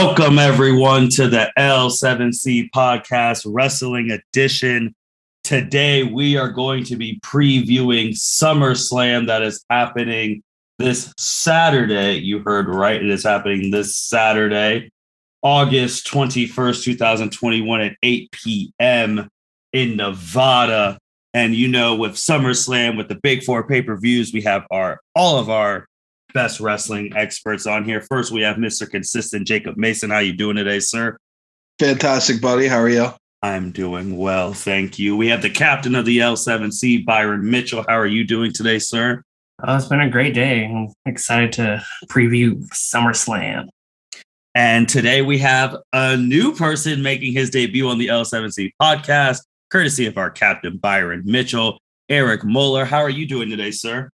Welcome, everyone, to the L7C Podcast Wrestling Edition. Today, we are going to be previewing SummerSlam that is happening this Saturday. You heard right. It is happening this Saturday, August 21st, 2021 at 8 p.m. in Nevada. And you know, with SummerSlam, with the Big Four pay-per-views, we have all of our best wrestling experts on here. First, we have Mr. Consistent Jacob Mason. How you doing today, sir? Fantastic, buddy. How are you? I'm doing well, thank you. We have the captain of the L7C, Byron Mitchell. How are you doing today, sir? It's been a great day. I'm excited to preview SummerSlam. And today we have a new person making his debut on the L7C podcast, courtesy of our captain, Byron Mitchell. Eric Muller, how are you doing today, sir?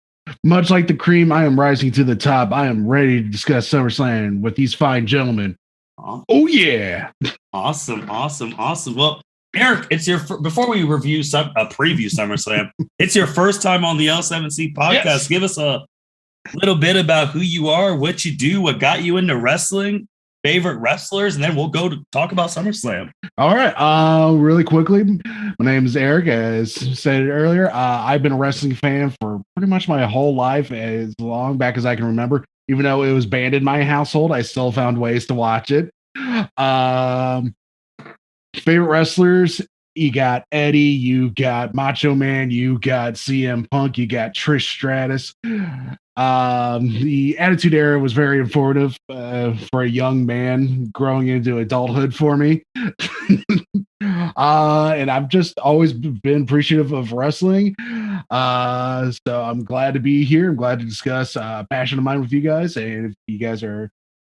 Much like the cream, I am rising to the top. I am ready to discuss SummerSlam with these fine gentlemen. Oh, yeah. Awesome. Well, Eric, it's your before we review preview SummerSlam, it's your first time on the L7C podcast. Yes. Give us a little bit about who you are, what you do, what got you into wrestling, favorite wrestlers, and then we'll go to talk about SummerSlam. All right. Really quickly, my name is Eric. As said earlier, I've been a wrestling fan for pretty much my whole life, as long back as I can remember. Even though it was banned in my household, I still found ways to watch it. Favorite wrestlers, you got Eddie, you got Macho Man, you got CM Punk, you got Trish Stratus. The Attitude Era was very informative for a young man growing into adulthood for me. And I've just always been appreciative of wrestling. So I'm glad to be here. I'm glad to discuss a passion of mine with you guys. And if you guys are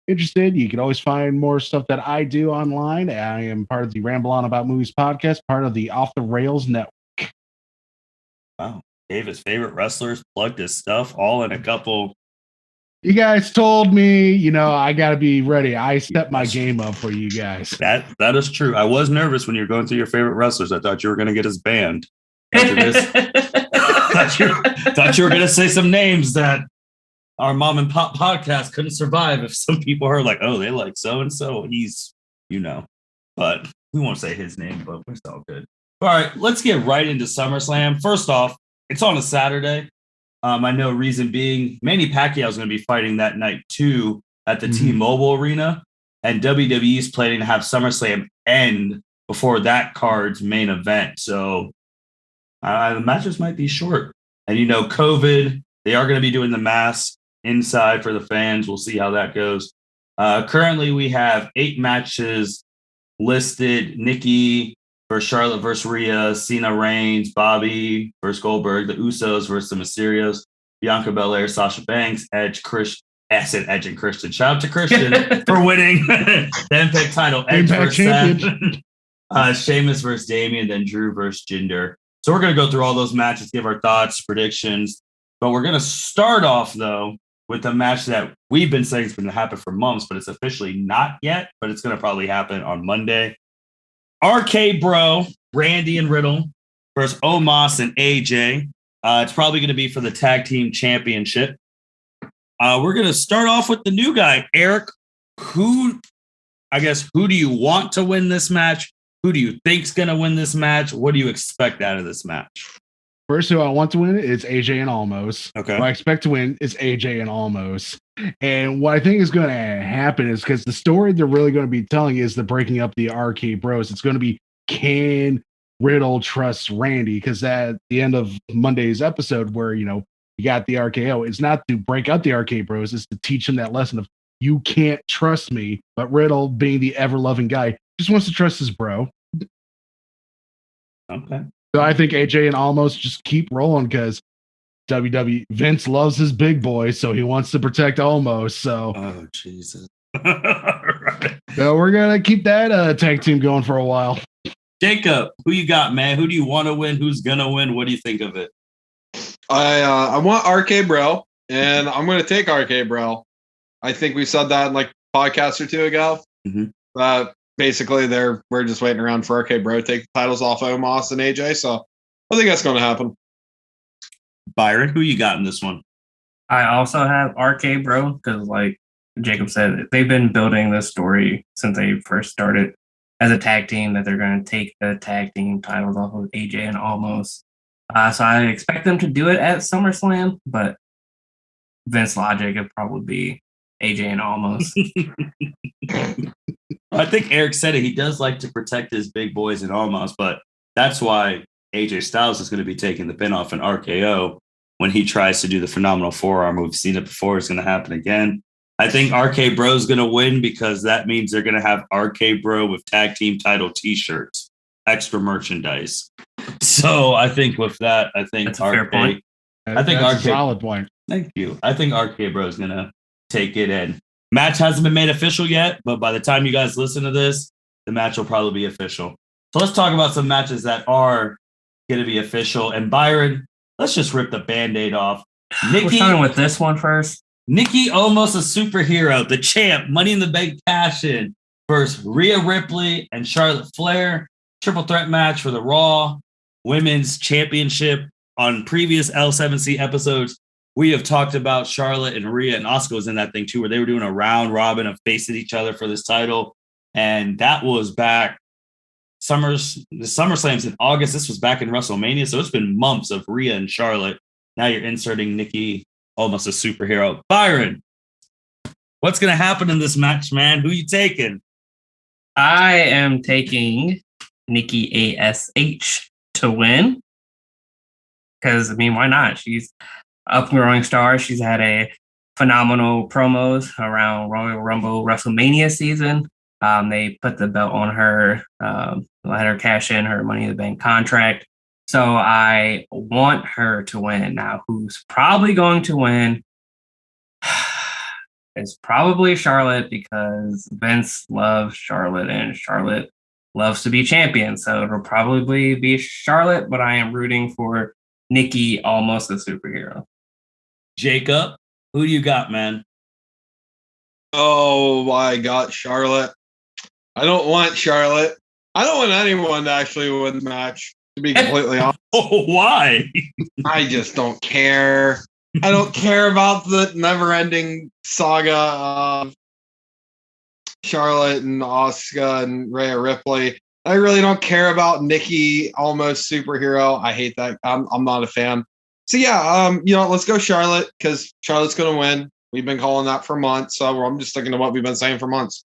interested, you can always find more stuff that I do online. I am part of the Ramble On About Movies podcast, part of the Off the Rails network. Wow. Gave his favorite wrestlers, plugged his stuff, all in a couple. You guys told me, I got to be ready. I stepped my game up for you guys. That is true. I was nervous when you were going through your favorite wrestlers. I thought you were going to get us banned after this. thought you were going to say some names that our mom and pop podcast couldn't survive if some people heard like, oh, they like so-and-so. He's, but we won't say his name, but it's all good. All right, let's get right into SummerSlam. First off, it's on a Saturday. I know reason being Manny Pacquiao is going to be fighting that night too at the T-Mobile Arena, and WWE is planning to have SummerSlam end before that card's main event. So the matches might be short. And COVID, they are going to be doing the mask inside for the fans. We'll see how that goes. Currently, we have 8 matches listed. Nikki versus Charlotte versus Rhea, Cena Reigns, Bobby versus Goldberg, the Usos versus the Mysterios, Bianca Belair, Sasha Banks, Edge, Edge and Christian. Shout out to Christian for winning the Impact title. Edge versus Seth, Sheamus versus Damian, then Drew versus Jinder. So we're going to go through all those matches, give our thoughts, predictions. But we're going to start off, though, with the match that we've been saying is going to happen for months, but it's officially not yet, but it's going to probably happen on Monday. RK Bro, Randy and Riddle versus Omos and AJ. It's probably going to be for the tag team championship. We're going to start off with the new guy, Eric. Who do you want to win this match? Who do you think's going to win this match? What do you expect out of this match? First, who I want to win is AJ and Almost. Okay. Who I expect to win is AJ and Almost. And what I think is going to happen is because the story they're really going to be telling is the breaking up the RK Bros. It's going to be, can Riddle trust Randy? Because at the end of Monday's episode where, you got the RKO, it's not to break up the RK Bros. It's to teach him that lesson of you can't trust me. But Riddle, being the ever-loving guy, just wants to trust his bro. Okay. So I think AJ and Almost just keep rolling because WWE Vince loves his big boy, so he wants to protect Almost. So, oh Jesus! Right. So we're gonna keep that tag team going for a while. Jacob, who you got, man? Who do you want to win? Who's gonna win? What do you think of it? I want RK Bro, and I'm gonna take RK Bro. I think we said that in like a podcast or two ago. Mm-hmm. Basically, we're just waiting around for RK Bro to take the titles off Omos and AJ. So I think that's going to happen. Byron, who you got in this one? I also have RK Bro because Jacob said, they've been building this story since they first started as a tag team that they're going to take the tag team titles off of AJ and Almost. So I expect them to do it at SummerSlam, but Vince logic would probably be AJ and Almost. I think Eric said it. He does like to protect his big boys and Almost, but that's why AJ Styles is going to be taking the pin off an RKO when he tries to do the phenomenal forearm. We've seen it before. It's going to happen again. I think RK Bro is going to win because that means they're going to have RK Bro with tag team title t-shirts, extra merchandise. So I think with that, I think that's a fair point. I think that's a solid point. Thank you. I think RK Bro is going to take it in. Match hasn't been made official yet, but by the time you guys listen to this, the match will probably be official. So let's talk about some matches that are going to be official. And Byron, let's just rip the Band-Aid off. Nikki, we're starting with this one first. Nikki, almost a superhero, the champ, Money in the Bank cash-in versus Rhea Ripley and Charlotte Flair. Triple threat match for the Raw Women's Championship. On previous L7C episodes, we have talked about Charlotte and Rhea, and Asuka was in that thing too, where they were doing a round robin of facing each other for this title. And that was back the SummerSlam's in August. This was back in WrestleMania. So it's been months of Rhea and Charlotte. Now you're inserting Nikki, almost a superhero. Byron, what's going to happen in this match, man? Who you taking? I am taking Nikki A.S.H to win. Because, I mean, why not? She's up and growing star. She's had a phenomenal promos around Royal Rumble WrestleMania season. They put the belt on her, let her cash in her Money in the Bank contract. So I want her to win. Now, who's probably going to win is probably Charlotte, because Vince loves Charlotte and Charlotte loves to be champion. So it'll probably be Charlotte, but I am rooting for Nikki, almost a superhero. Jacob, who do you got, man? Oh, I got Charlotte. I don't want Charlotte. I don't want anyone to actually win the match, to be completely honest. Oh, why? I just don't care. I don't care about the never-ending saga of Charlotte and Asuka and Rhea Ripley. I really don't care about Nikki, almost superhero. I hate that. I'm not a fan. So yeah, let's go Charlotte, because Charlotte's going to win. We've been calling that for months, so I'm just sticking to what we've been saying for months.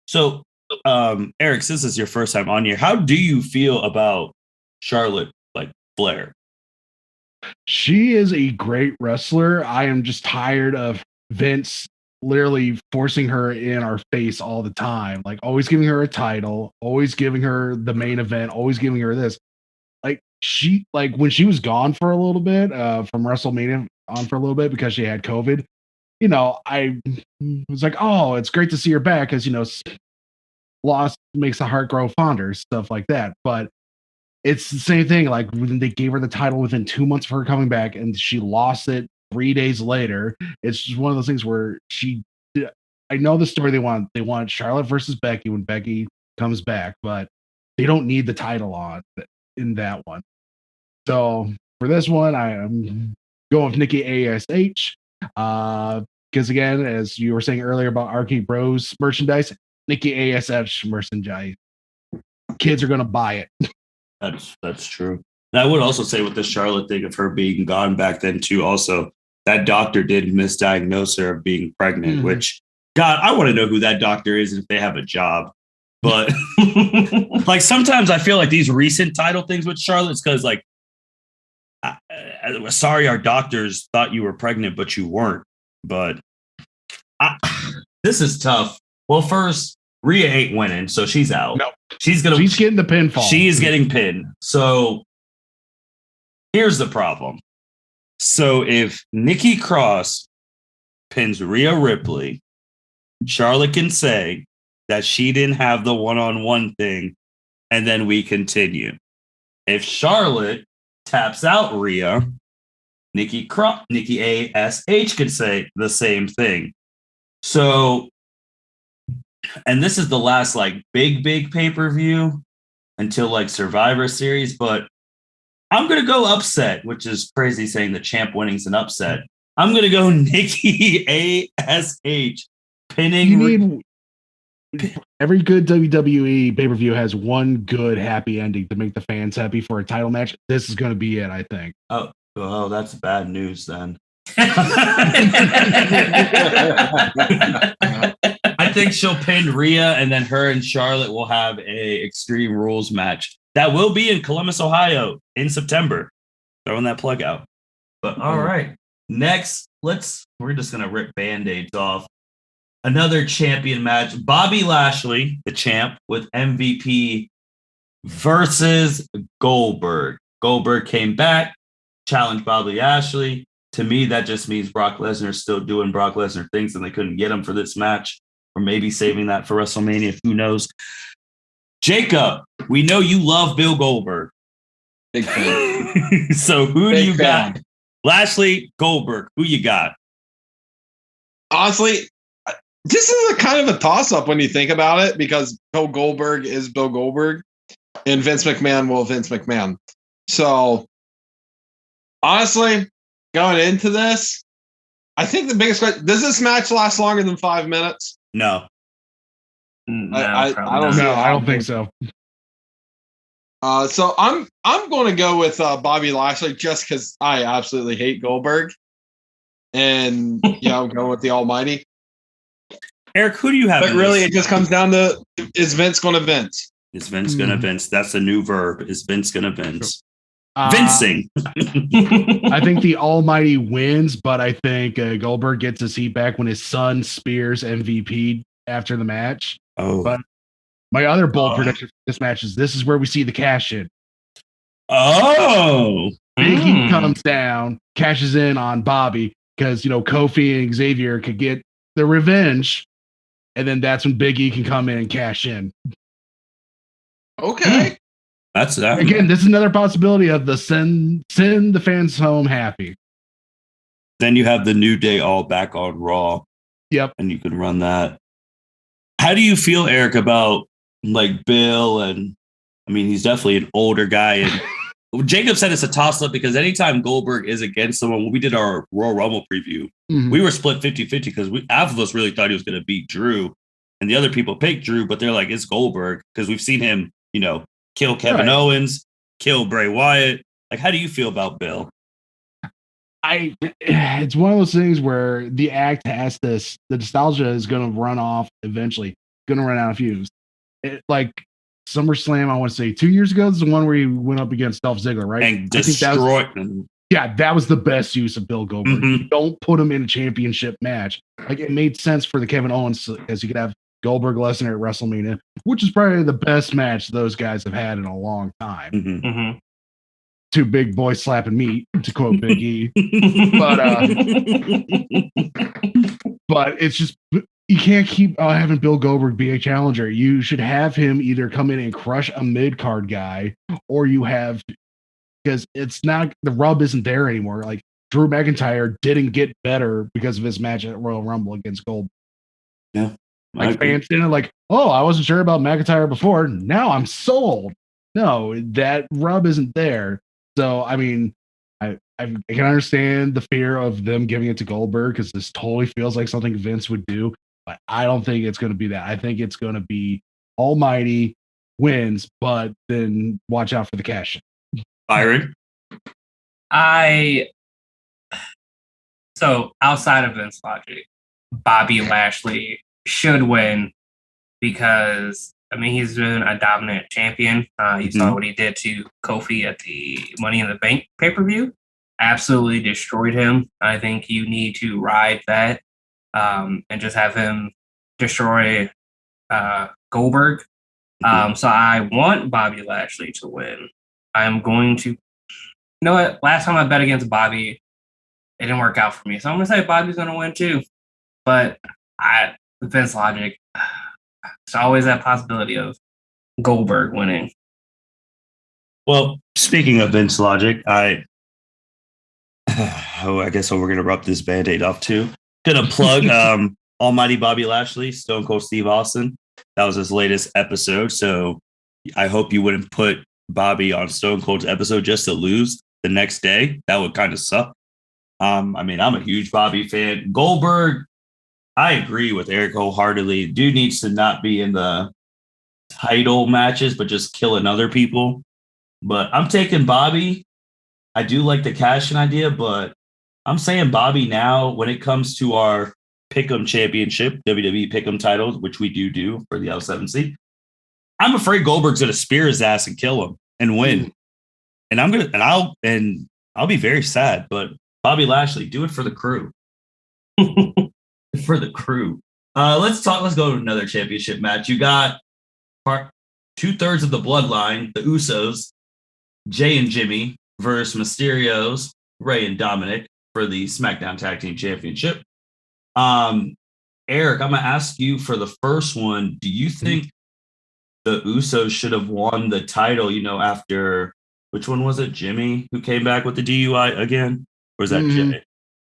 So, Eric, this is your first time on here. How do you feel about Charlotte, like Flair? She is a great wrestler. I am just tired of Vince literally forcing her in our face all the time, like always giving her a title, always giving her the main event, always giving her this. Like when she was gone for a little bit from WrestleMania on for a little bit because she had COVID, I was like, oh, it's great to see her back, because loss makes the heart grow fonder, stuff like that. But it's the same thing. Like when they gave her the title within 2 months of her coming back, and she lost it 3 days later. It's just one of those things where I know the story they want. They want Charlotte versus Becky when Becky comes back, but they don't need the title on in that one. So for this one, I am going with Nikki A.S.H. Because again, as you were saying earlier about RK Bros merchandise, Nikki A.S.H. merchandise, kids are going to buy it. That's true. And I would also say with the Charlotte thing of her being gone back then too, also that doctor did misdiagnose her of being pregnant, which, God, I want to know who that doctor is and if they have a job. But like sometimes I feel like these recent title things with Charlotte's because like, sorry, our doctors thought you were pregnant, but you weren't. But this is tough. Well, first, Rhea ain't winning, so she's out. No, she's getting the pinfall. She is getting pinned. So here's the problem. So if Nikki Cross pins Rhea Ripley, Charlotte can say that she didn't have the one-on-one thing, and then we continue. If Charlotte taps out Rhea, Nikki A.S.H. could say the same thing. So, and this is the last like big pay-per-view until like Survivor Series, but I'm going to go upset, which is crazy saying the champ winning's an upset. I'm going to go Nikki A.S.H. pinning. Every good WWE pay-per-view has one good happy ending to make the fans happy for a title match. This is going to be it, I think. Oh, that's bad news then. I think she'll pin Rhea, and then her and Charlotte will have a Extreme Rules match that will be in Columbus, Ohio in September. Throwing that plug out. But all right. Next, we're just going to rip Band-Aids off. Another champion match. Bobby Lashley, the champ, with MVP versus Goldberg. Goldberg came back, challenged Bobby Lashley. To me, that just means Brock Lesnar's still doing Brock Lesnar things and they couldn't get him for this match, or maybe saving that for WrestleMania. Who knows? Jacob, we know you love Bill Goldberg. Big fan. So who do you got? Lashley, Goldberg. Who you got? Honestly, this is a kind of a toss-up when you think about it, because Bill Goldberg is Bill Goldberg and Vince McMahon will Vince McMahon. So honestly, going into this, I think the biggest question, does this match last longer than 5 minutes? No. I don't think so. So I'm going to go with Bobby Lashley just because I absolutely hate Goldberg, and I'm going with the Almighty. Eric, who do you have? But really, it just comes down to, is Vince going to Vince? Is Vince going to Vince? That's a new verb. Is Vince going to Vince? Vincing. I think the Almighty wins, but I think Goldberg gets his seat back when his son spears MVP after the match. Oh. But my other bold prediction for this match is this is where we see the cash in. Oh. Big E comes down, cashes in on Bobby because, Kofi and Xavier could get the revenge. And then that's when Big E can come in and cash in. Okay. That's that. Again, this is another possibility of the send the fans home happy. Then you have the New Day all back on Raw. Yep. And you can run that. How do you feel, Eric, about Bill? And I mean, he's definitely an older guy. And Jacob said it's a toss-up because anytime Goldberg is against someone, when we did our Royal Rumble preview, we were split 50-50 because half of us really thought he was going to beat Drew. And the other people picked Drew, but they're like, it's Goldberg because we've seen him, kill Kevin Owens, kill Bray Wyatt. How do you feel about Bill? It's one of those things where the act has this, the nostalgia is going to run off eventually, going to run out of fuse. SummerSlam, I want to say 2 years ago, this is the one where he went up against Dolph Ziggler, right? And destroyed him. Yeah, that was the best use of Bill Goldberg. You don't put him in a championship match. It made sense for the Kevin Owens, because you could have Goldberg Lesnar at WrestleMania, which is probably the best match those guys have had in a long time. Two big boys slapping meat, to quote Big E. But it's just, you can't keep having Bill Goldberg be a challenger. You should have him either come in and crush a mid-card guy, or you have, because it's not, the rub isn't there anymore. Drew McIntyre didn't get better because of his match at Royal Rumble against Goldberg. Yeah. Fans didn't I wasn't sure about McIntyre before. Now I'm sold. No, that rub isn't there. So, I mean, I can understand the fear of them giving it to Goldberg because this totally feels like something Vince would do. But I don't think it's going to be that. I think it's going to be Almighty wins, but then watch out for the cash. Byron? So outside of Vince logic, Bobby Lashley should win because, he's been a dominant champion. You saw what he did to Kofi at the Money in the Bank pay-per-view. Absolutely destroyed him. I think you need to ride that and just have him destroy Goldberg. So I want Bobby Lashley to win. I'm going to... You know what? Last time I bet against Bobby, it didn't work out for me. So I'm going to say Bobby's going to win too. But Vince logic, it's always that possibility of Goldberg winning. Well, speaking of Vince logic, I guess we're going to rub this Band-Aid off too. Going to plug Almighty Bobby Lashley, Stone Cold Steve Austin. That was his latest episode. So I hope you wouldn't put Bobby on Stone Cold's episode just to lose the next day. That would kind of suck. I'm a huge Bobby fan. Goldberg, I agree with Eric wholeheartedly. Dude needs to not be in the title matches, but just killing other people. But I'm taking Bobby. I do like the cash-in idea, but I'm saying Bobby now when it comes to our Pick'em Championship, WWE Pick'em titles, which we do for the L7C. I'm afraid Goldberg's going to spear his ass and kill him and win. And I'll be very sad, but Bobby Lashley, do it for the crew. For the crew. Let's go to another championship match. You got 2/3 of the bloodline, the Usos, Jay and Jimmy versus Mysterios, Rey and Dominic for the SmackDown Tag Team Championship. Eric, I'm gonna ask you for the first one. Do you think the Usos should have won the title, after which one was it? Jimmy who came back with the DUI again? Or was that Jay?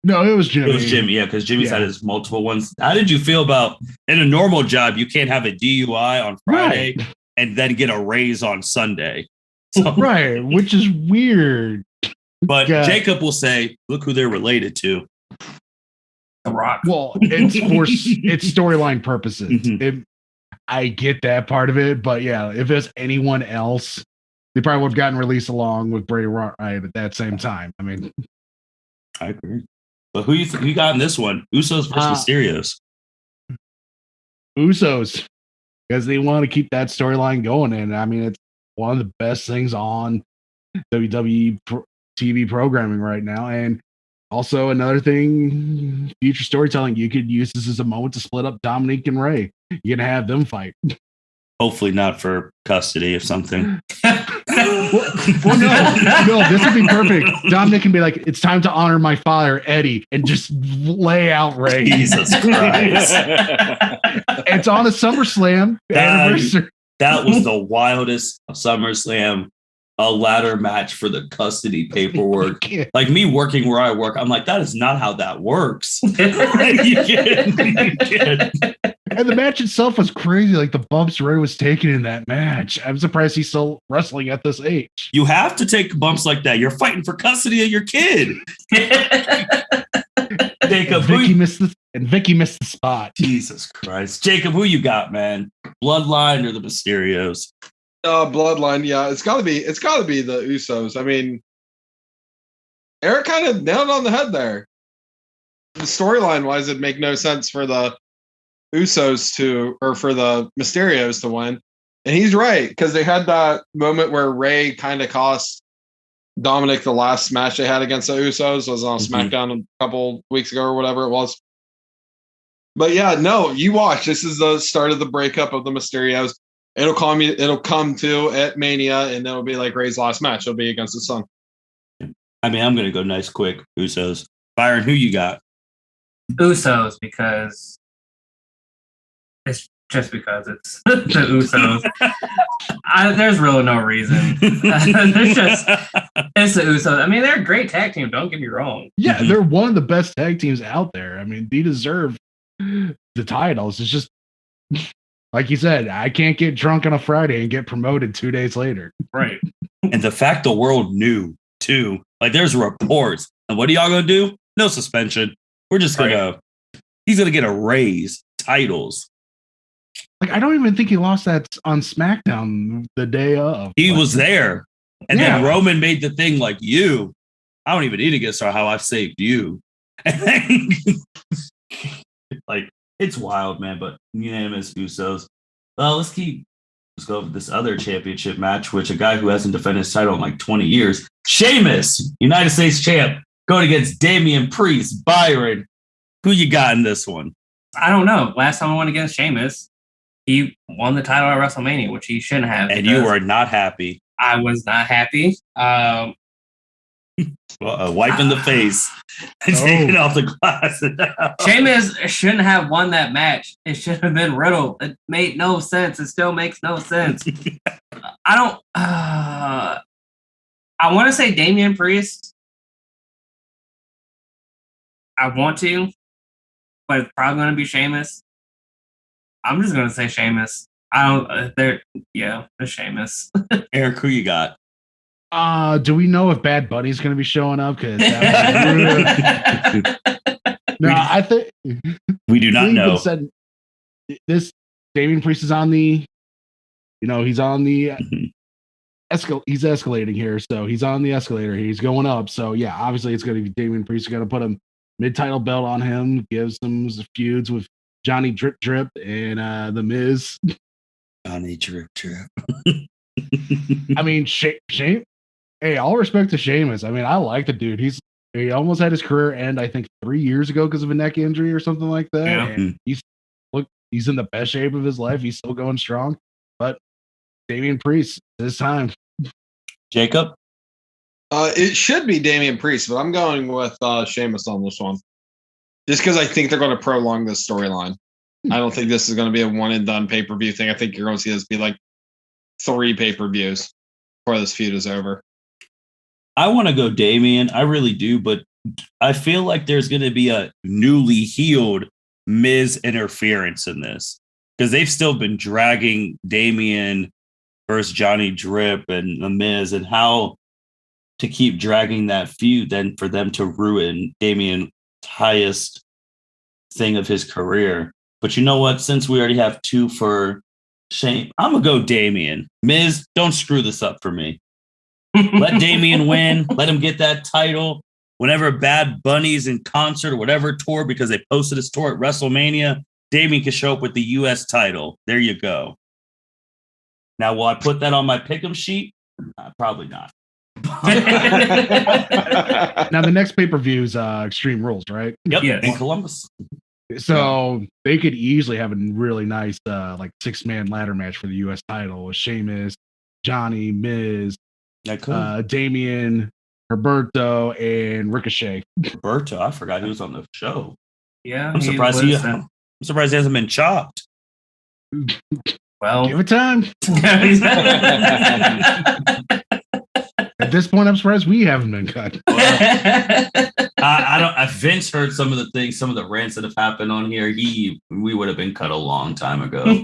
No, it was Jimmy. It was Jimmy, yeah, because Jimmy's had his multiple ones. How did you feel about in a normal job, you can't have a DUI on Friday and then get a raise on Sunday? So, right, which is weird. But Jacob will say, look who they're related to. The Rock. Well, it's storyline purposes. I get that part of it, but yeah, if it's anyone else, they probably would have gotten released along with Bray Wyatt at that same time. I mean, I agree. But who you got in this one? Usos versus Mysterios. Usos, because they want to keep that storyline going, and I mean, it's one of the best things on WWE TV programming right now. And also another thing, future storytelling, you could use this as a moment to split up Dominic and Rey. You can have them fight. Hopefully not for custody or something. well, no, this would be perfect. Dominic can be like, it's time to honor my father, Eddie, and just lay out Rey. Jesus Christ. It's on a SummerSlam anniversary. That was the wildest SummerSlam, a ladder match for the custody paperwork. Like me working where I work, I'm like, that is not how that works. You can't. And the match itself was crazy. Like the bumps Rey was taking in that match. I'm surprised he's still wrestling at this age. You have to take bumps like that. You're fighting for custody of your kid. Jacob, Vicky missed the spot. Jesus Christ. Jacob, who you got, man? Bloodline or the Mysterios? Bloodline, yeah. It's gotta be the Usos. I mean, Eric kind of nailed it on the head there. The storyline wise, it'd make no sense for the Usos for the Mysterios to win. And he's right, because they had that moment where Rey kind of cost Dominic the last match they had against the Usos. Was on SmackDown a couple weeks ago or whatever it was. But yeah, no, you watch. This is the start of the breakup of the Mysterios. It'll come to at Mania, and it'll be like Rey's last match. It'll be against his son. I mean, I'm gonna go nice quick. Usos. Byron, who you got? Usos, because it's just because it's the Usos. There's really no reason. It's the Usos. I mean, they're a great tag team. Don't get me wrong. Yeah, they're one of the best tag teams out there. I mean, they deserve the titles. It's just like you said, I can't get drunk on a Friday and get promoted 2 days later. Right. And the fact the world knew too. Like there's reports. And what are y'all gonna do? No suspension. We're just gonna he's gonna get a raise, titles. Like I don't even think he lost that on SmackDown the day of. He was there. And then Roman made the thing like I don't even need to get started how I've saved you. Like it's wild, man, but unanimous Usos. Well, let's go with this other championship match, which a guy who hasn't defended his title in like 20 years, Sheamus, United States champ, going against Damian Priest. Byron, who you got in this one? I don't know. Last time I went against Sheamus, he won the title at WrestleMania, which he shouldn't have. And you were not happy. I was not happy. Wiping the face and taking off the glass. Sheamus shouldn't have won that match. It should have been Riddle. It made no sense. It still makes no sense. I want to say Damian Priest. I want to, but it's probably going to be Sheamus. I'm just going to say Sheamus. It's Sheamus. Eric, who you got? Do we know if Bad Bunny's going to be showing up? Because No, I think we do not know. Said this Damian Priest is on the, he's on the he's escalating here, so he's on the escalator. He's going up. So yeah, obviously it's going to be Damian Priest. Going to put a mid-title belt on him. Give some feuds with Johnny Drip Drip and the Miz. Johnny Drip Drip. I mean, Shame. Hey, all respect to Sheamus. I mean, I like the dude. He almost had his career end, I think, 3 years ago because of a neck injury or something like that. Yeah. And he's in the best shape of his life. He's still going strong. But Damian Priest, this time. Jacob? It should be Damian Priest, but I'm going with Sheamus on this one. Just because I think they're going to prolong this storyline. I don't think this is going to be a one and done pay-per-view thing. I think you're going to see this be like 3 pay-per-views before this feud is over. I want to go Damian. I really do, but I feel like there's going to be a newly healed Miz interference in this because they've still been dragging Damian versus Johnny Drip and the Miz, and how to keep dragging that feud then for them to ruin Damian's highest thing of his career. But you know what? Since we already have 2 for Shane, I'm going to go Damian. Miz, don't screw this up for me. Let Damian win. Let him get that title. Whenever Bad Bunny's in concert or whatever tour, because they posted his tour at WrestleMania, Damian can show up with the U.S. title. There you go. Now, will I put that on my pick'em sheet? Probably not. Now, the next pay-per-view is Extreme Rules, right? Yep, Yes. in Columbus. So they could easily have a really nice 6-man ladder match for the U.S. title with Sheamus, Johnny, Miz, Damian, Roberto, and Ricochet. Roberto, I forgot he was on the show. Yeah, I'm surprised he hasn't been chopped. Well, give it time. At this point, I'm surprised we haven't been cut. I don't. Vince heard some of the things, some of the rants that have happened on here. We would have been cut a long time ago.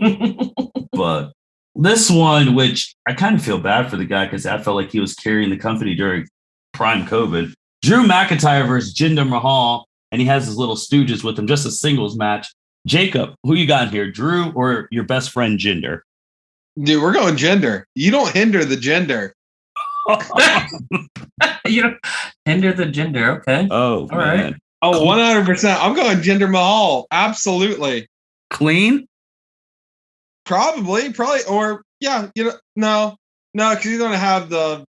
But this one, which I kind of feel bad for the guy because I felt like he was carrying the company during prime COVID. Drew McIntyre versus Jinder Mahal, and he has his little stooges with him, just a singles match. Jacob, who you got here, Drew or your best friend Jinder? Dude, we're going Jinder. You don't hinder the gender. You know, hinder the gender. Okay. Oh, all man. right. Oh, 100%. I'm going Jinder Mahal. Absolutely. Clean? Probably. Or, yeah, no, because he's going to have the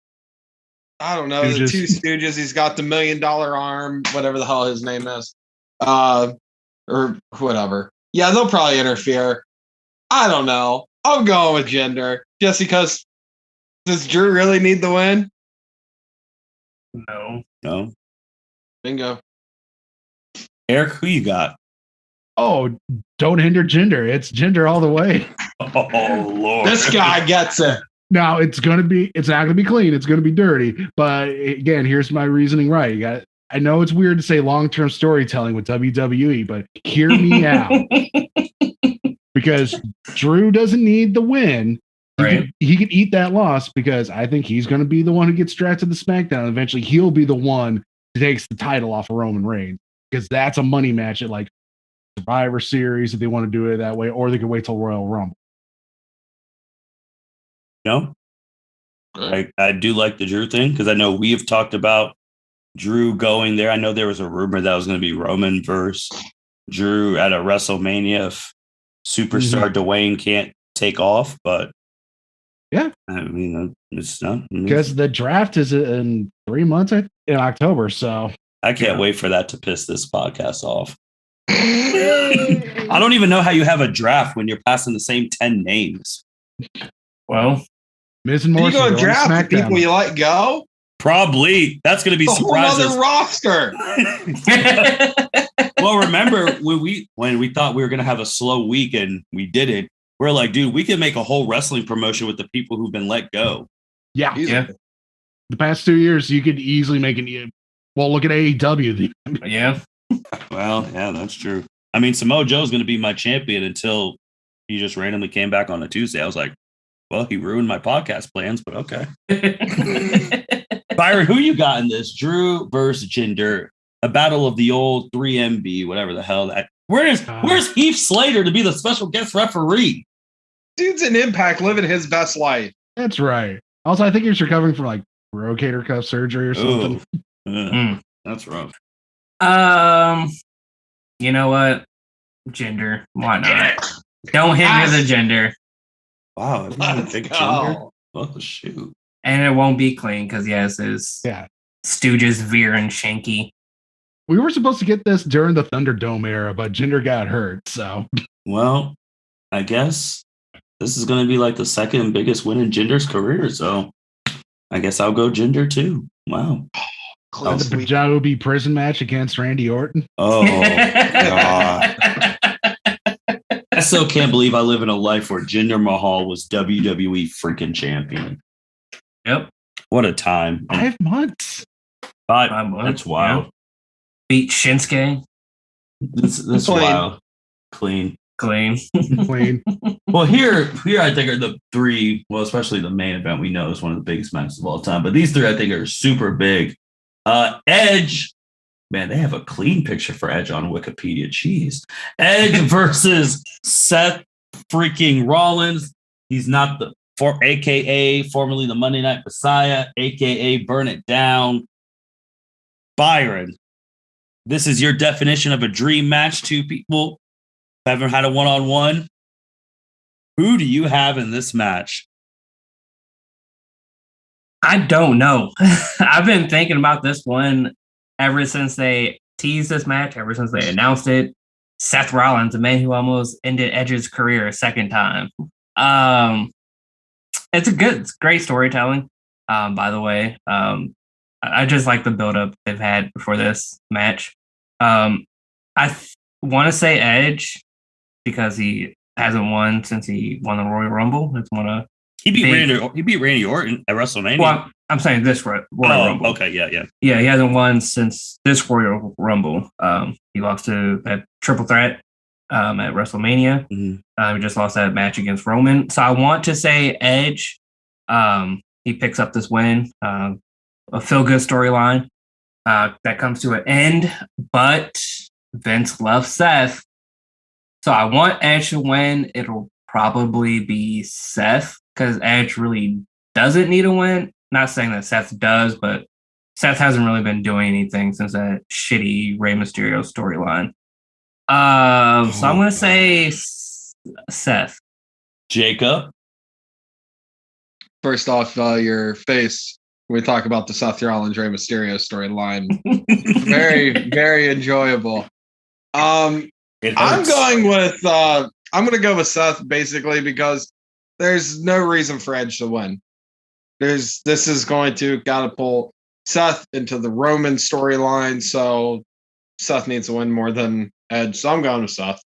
Stooges. The 2 Stooges. He's got the $1 million arm, whatever the hell his name is. Or whatever. Yeah, they'll probably interfere. I don't know. I'm going with Jinder just because. Does Drew really need the win? No. Bingo. Eric, who you got? Oh, don't hinder Jinder. It's Jinder all the way. Oh, Lord. This guy gets it. Now it's not gonna be clean. It's gonna be dirty. But again, here's my reasoning. Right? I know it's weird to say long-term storytelling with WWE, but hear me out. Because Drew doesn't need the win. He could eat that loss because I think he's going to be the one who gets drafted to SmackDown. And eventually, he'll be the one who takes the title off of Roman Reigns because that's a money match at like Survivor Series if they want to do it that way, or they could wait till Royal Rumble. No, I do like the Drew thing because I know we have talked about Drew going there. I know there was a rumor that was going to be Roman versus Drew at a WrestleMania if superstar Dwayne can't take off, but. Yeah, I mean, it's not because the draft is in 3 months in October. So I can't wait for that to piss this podcast off. I don't even know how you have a draft when you're passing the same 10 names. Well, Miz and Morrison, you going to draft the people you let go? Probably. That's going to be surprises. A whole other roster. Well, remember when we thought we were going to have a slow week and we didn't. We're like, dude, we can make a whole wrestling promotion with the people who've been let go. Yeah. Yeah. The past 2 years, you could easily make it. Well, look at AEW. Yeah. Well, yeah, that's true. I mean, Samoa Joe's going to be my champion until he just randomly came back on a Tuesday. I was like, well, he ruined my podcast plans, but okay. Byron, who you got in this? Drew versus Jinder. a battle of the old 3MB, whatever the hell that. Where's Heath Slater to be the special guest referee? Dude's an Impact, living his best life. That's right. Also, I think he's recovering from like rotator cuff surgery or something. That's rough. You know what? Gender. Why not? Don't hit me with a gender. Wow, everyone's big gender. What the shoot? And it won't be clean because it's Stooges, Veer, and Shanky. We were supposed to get this during the Thunderdome era, but Jinder got hurt. So, well, I guess this is going to be like the second biggest win in Jinder's career. So, I guess I'll go Jinder too. Wow. The Punjabi prison match against Randy Orton. Oh, God. I still can't believe I live in a life where Jinder Mahal was WWE freaking champion. Yep. What a time. 5 months. 5 months. That's wild. Yeah. Beat Shinsuke. That's wild. Clean. Well, here I think are the three, well, especially the main event we know is one of the biggest matches of all time. But these three I think are super big. Edge, man, they have a clean picture for Edge on Wikipedia. Jeez. Edge versus Seth freaking Rollins. He's not AKA formerly the Monday Night Messiah, AKA Burn It Down. Byron, this is your definition of a dream match. Two people haven't had a one-on-one. Who do you have in this match? I don't know. I've been thinking about this one ever since they teased this match, ever since they announced it. Seth Rollins, the man who almost ended Edge's career a second time. It's great storytelling, by the way. I just like the build-up they've had before this match. I want to say Edge because he hasn't won since he won the Royal Rumble. It's one of He beat Randy Orton at WrestleMania. Well, I'm saying this Royal Rumble. Okay, yeah. Yeah, he hasn't won since this Royal Rumble. He lost to that triple threat at WrestleMania. Mm-hmm. He just lost that match against Roman. So I want to say Edge. He picks up this win. A feel-good storyline that comes to an end, but Vince loves Seth. So I want Edge to win. It'll probably be Seth because Edge really doesn't need a win. Not saying that Seth does, but Seth hasn't really been doing anything since that shitty Rey Mysterio storyline. So I'm going to say Seth. Jacob? First off, your face when we talk about the Seth Rollins Rey Mysterio storyline. Very, very enjoyable. I'm going to go with Seth basically because there's no reason for Edge to win. This is going to catapult Seth into the Roman storyline, so Seth needs to win more than Edge. So I'm going with Seth.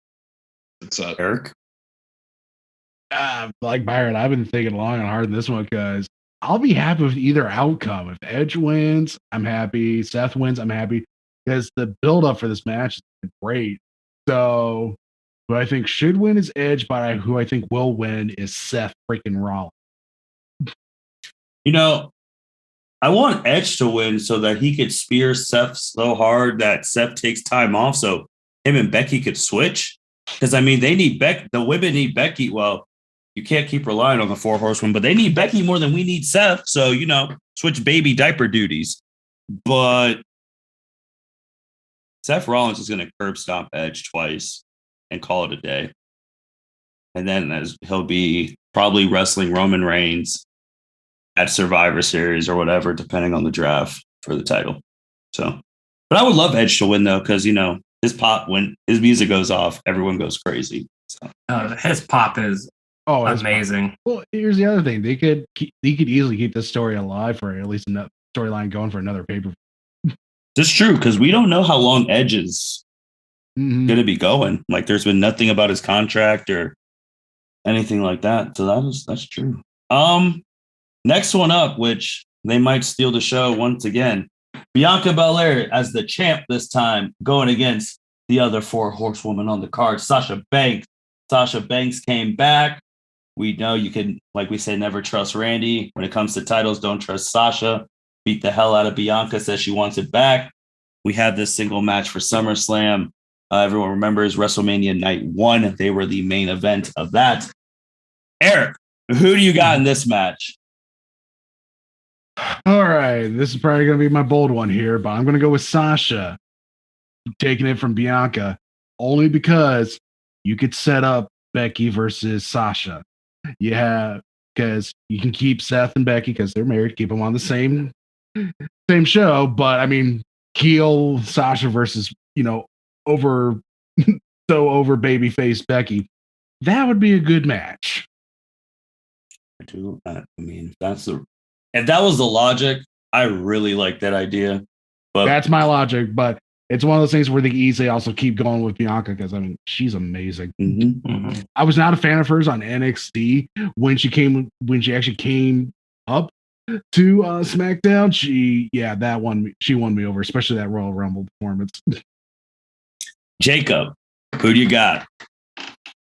It's Eric. Like Byron, I've been thinking long and hard in this one because I'll be happy with either outcome. If Edge wins, I'm happy. Seth wins, I'm happy because the build-up for this match is great. So, who I think should win is Edge, but who I think will win is Seth freaking Rollins. You know, I want Edge to win so that he could spear Seth so hard that Seth takes time off so him and Becky could switch. Because, I mean, they need the women need Becky. Well, you can't keep relying on the 4 horsemen, but they need Becky more than we need Seth. So, switch baby diaper duties. But Seth Rollins is going to curb stomp Edge twice and call it a day. And then he'll be probably wrestling Roman Reigns at Survivor Series or whatever, depending on the draft for the title. So, but I would love Edge to win though, because his pop when his music goes off, everyone goes crazy. So. His pop is amazing. Well, here's the other thing: they could easily keep this story alive for at least a storyline going for another paper. That's true because we don't know how long Edge is going to be going. Like, there's been nothing about his contract or anything like that. So that's true. Next one up, which they might steal the show once again. Bianca Belair as the champ this time, going against the other 4 horsewomen on the card, Sasha Banks. Sasha Banks came back. We know you can, like we say, never trust Randy. When it comes to titles, don't trust Sasha. Beat the hell out of Bianca, says she wants it back. we had this single match for SummerSlam. Everyone remembers WrestleMania Night 1. They were the main event of that. Eric, who do you got in this match? All right, this is probably going to be my bold one here, but I'm going to go with Sasha, taking it from Bianca, only because you could set up Becky versus Sasha. Yeah, because you can keep Seth and Becky because they're married, keep them on the same show. But I mean, heel Sasha versus over over babyface Becky. That would be a good match. I mean, if that was the logic, I really like that idea. But that's my logic. But it's one of those things where they easily also keep going with Bianca because I mean she's amazing. I was not a fan of hers on NXT when she actually came up to SmackDown. She won me over, especially that Royal Rumble performance. Jacob, who do you got?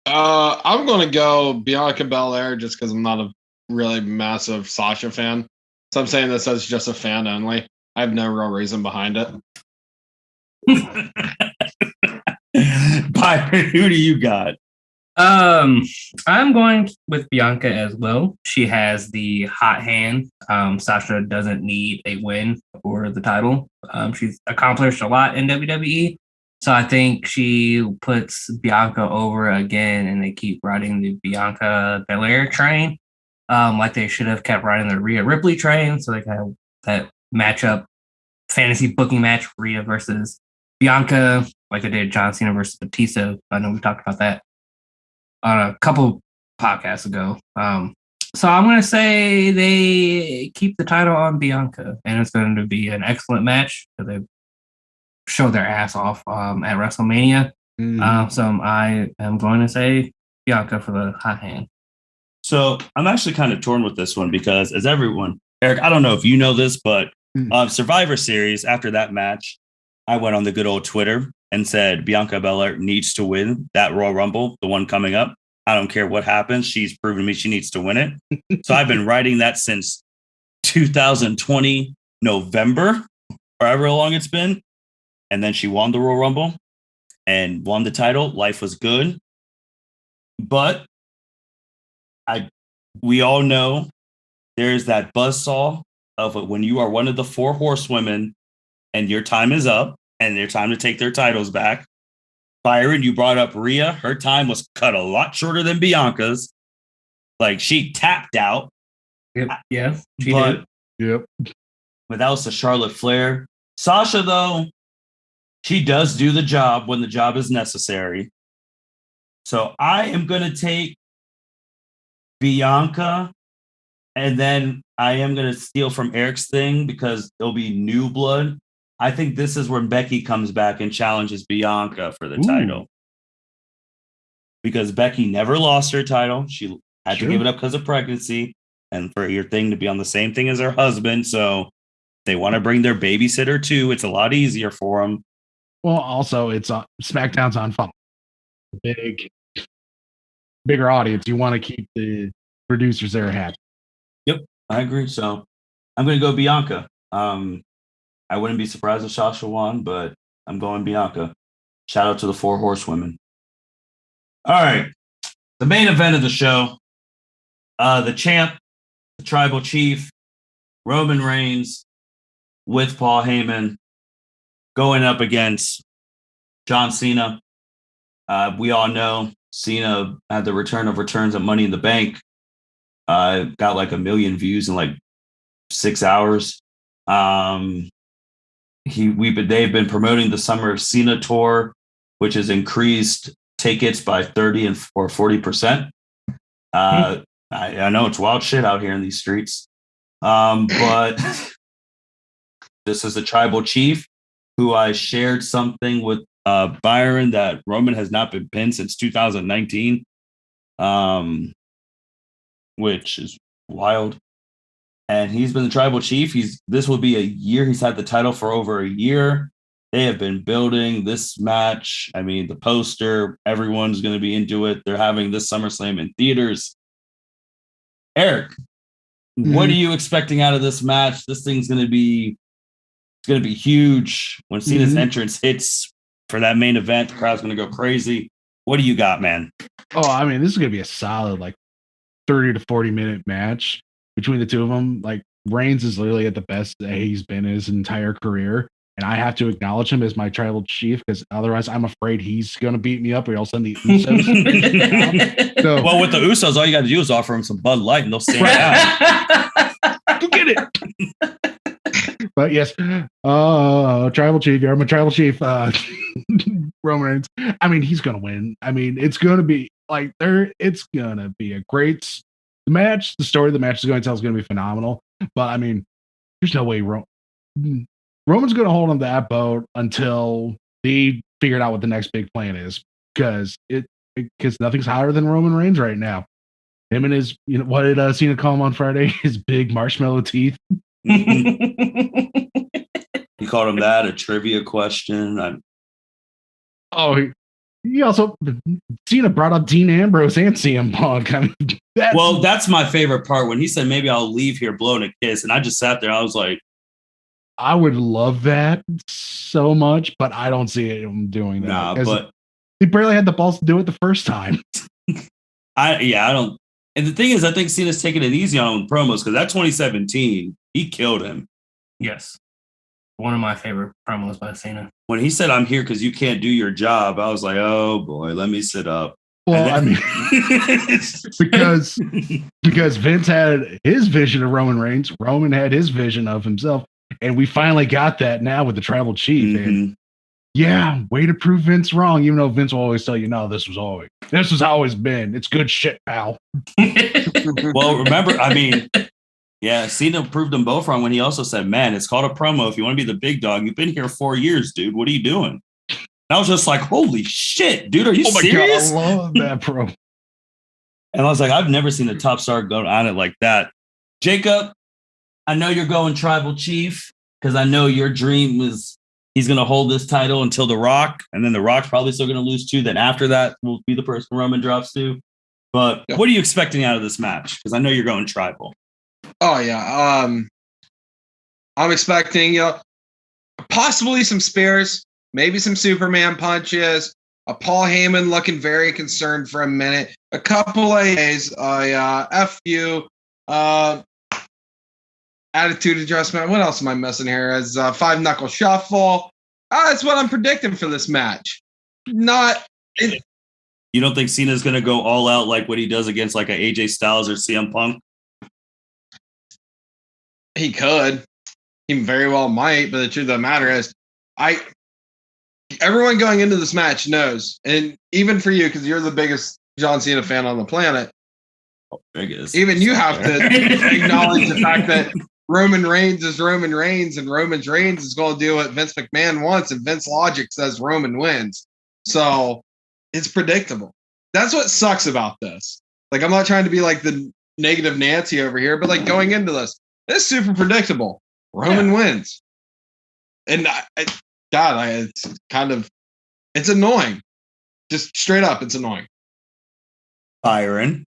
I'm going to go Bianca Belair just because I'm not a really massive Sasha fan. So I'm saying this as just a fan only. I have no real reason behind it. Byron, who do you got? I'm going with Bianca as well. She has the hot hand. Sasha doesn't need a win for the title. She's accomplished a lot in WWE. So I think she puts Bianca over again, and they keep riding the Bianca Belair train. Like they should have kept riding the Rhea Ripley train. So they can have that matchup, fantasy booking match, Rhea versus Bianca, like they did John Cena versus Batista. I know we talked about that on a couple podcasts ago. So I'm going to say they keep the title on Bianca, and it's going to be an excellent match. They show their ass off at WrestleMania. So I am going to say Bianca for the hot hand. So I'm actually kind of torn with this one because as everyone, Eric, I don't know if you know this, but Survivor Series, after that match, I went on the good old Twitter and said Bianca Belair needs to win that Royal Rumble, the one coming up. I don't care what happens. She's proven to me she needs to win it. So I've been writing that since 2020 November, however long it's been. And then she won the Royal Rumble and won the title. Life was good. But we all know there's that buzzsaw of when you are one of the 4 horsewomen and your time is up and their time to take their titles back. Byron, you brought up Rhea. Her time was cut a lot shorter than Bianca's. Like she tapped out. Yep. Yeah. She but, did. Yep. But that was the Charlotte Flair. Sasha, though, she does do the job when the job is necessary. So I am going to take Bianca, and then I am going to steal from Eric's thing because there'll be new blood. I think this is when Becky comes back and challenges Bianca for the title. Because Becky never lost her title. She had to give it up because of pregnancy and for your thing to be on the same thing as her husband. So they want to bring their babysitter too. It's a lot easier for them. Well, also it's SmackDown's on fun. Bigger audience. You want to keep the producers there happy. Yep, I agree. So I'm going to go Bianca. I wouldn't be surprised if Sasha won, but I'm going Bianca. Shout out to the 4 horsewomen. All right, the main event of the show, the champ, the tribal chief, Roman Reigns with Paul Heyman going up against John Cena. We all know Cena had the return of returns at Money in the Bank. Got like 1 million views in like 6 hours. They've been promoting the Summer of Cena tour, which has increased tickets by 30 or 40%. I know it's wild shit out here in these streets. But this is a tribal chief who I shared something with Byron that Roman has not been pinned since 2019, which is wild. And he's been the tribal chief. This will be a year. He's had the title for over a year. They have been building this match. I mean, the poster, everyone's going to be into it. They're having this SummerSlam in theaters. Eric, what are you expecting out of this match? This thing's going to be going to be huge when Cena's entrance hits for that main event. The crowd's going to go crazy. What do you got, man? Oh, I mean, this is going to be a solid, like, 30 to 40-minute match between the two of them. Like, Reigns is literally at the best that he's been in his entire career. And I have to acknowledge him as my tribal chief because otherwise I'm afraid he's going to beat me up or else send the Usos. So, well, with the Usos, all you got to do is offer them some Bud Light and they'll stand out. Go get it. But yes, tribal chief. You're my tribal chief. Roman Reigns. I mean, he's going to win. I mean, it's going to be like it's going to be a great match. The story of the match is going to tell is going to be phenomenal. But I mean, there's no way Roman's going to hold on to that boat until they figured out what the next big plan is, because nothing's hotter than Roman Reigns right now. Him and his, what did Cena call him on Friday? His big marshmallow teeth. He called him that. A trivia question. He also Cena brought up Dean Ambrose and CM Punk. I mean, that's my favorite part when he said maybe I'll leave here blowing a kiss, and I just sat there. I was like, I would love that so much, but I don't see him doing that. Nah, but he barely had the balls to do it the first time. I don't. And the thing is, I think Cena's taking it easy on him in promos because that 2017, he killed him. Yes. One of my favorite promos by Cena. When he said, "I'm here because you can't do your job," I was like, "Oh boy, let me sit up." Well, I mean, because Vince had his vision of Roman Reigns, Roman had his vision of himself. And we finally got that now with the tribal chief. And yeah, way to prove Vince wrong, even though Vince will always tell you, no, this was always been. It's good shit, pal. Well, remember, I mean, yeah, Cena proved them both wrong when he also said, man, it's called a promo. If you want to be the big dog, you've been here 4 years, dude. What are you doing? And I was just like, holy shit, dude, are you serious? God, I love that promo. And I was like, I've never seen a top star go on it like that. Jacob, I know you're going tribal chief because I know your dream was he's going to hold this title until The Rock, and then The Rock's probably still going to lose too. Then after that will be the person Roman drops to. But What are you expecting out of this match? Because I know you're going tribal. Oh yeah, I'm expecting possibly some spears, maybe some Superman punches. A Paul Heyman looking very concerned for a minute. A couple of days. F you. Attitude adjustment. What else am I missing here? As 5-knuckle shuffle. That's what I'm predicting for this match. You don't think Cena's going to go all out like what he does against like a AJ Styles or CM Punk? He could. He very well might, but the truth of the matter is, everyone going into this match knows, and even for you, because you're the biggest John Cena fan on the planet, even you have to acknowledge the fact that Roman Reigns is Roman Reigns, and Roman Reigns is going to do what Vince McMahon wants, and Vince logic says Roman wins. So it's predictable. That's what sucks about this. Like, I'm not trying to be like the negative Nancy over here, but like going into this, it's super predictable. Roman wins. And it's annoying. Just straight up, it's annoying. Byron.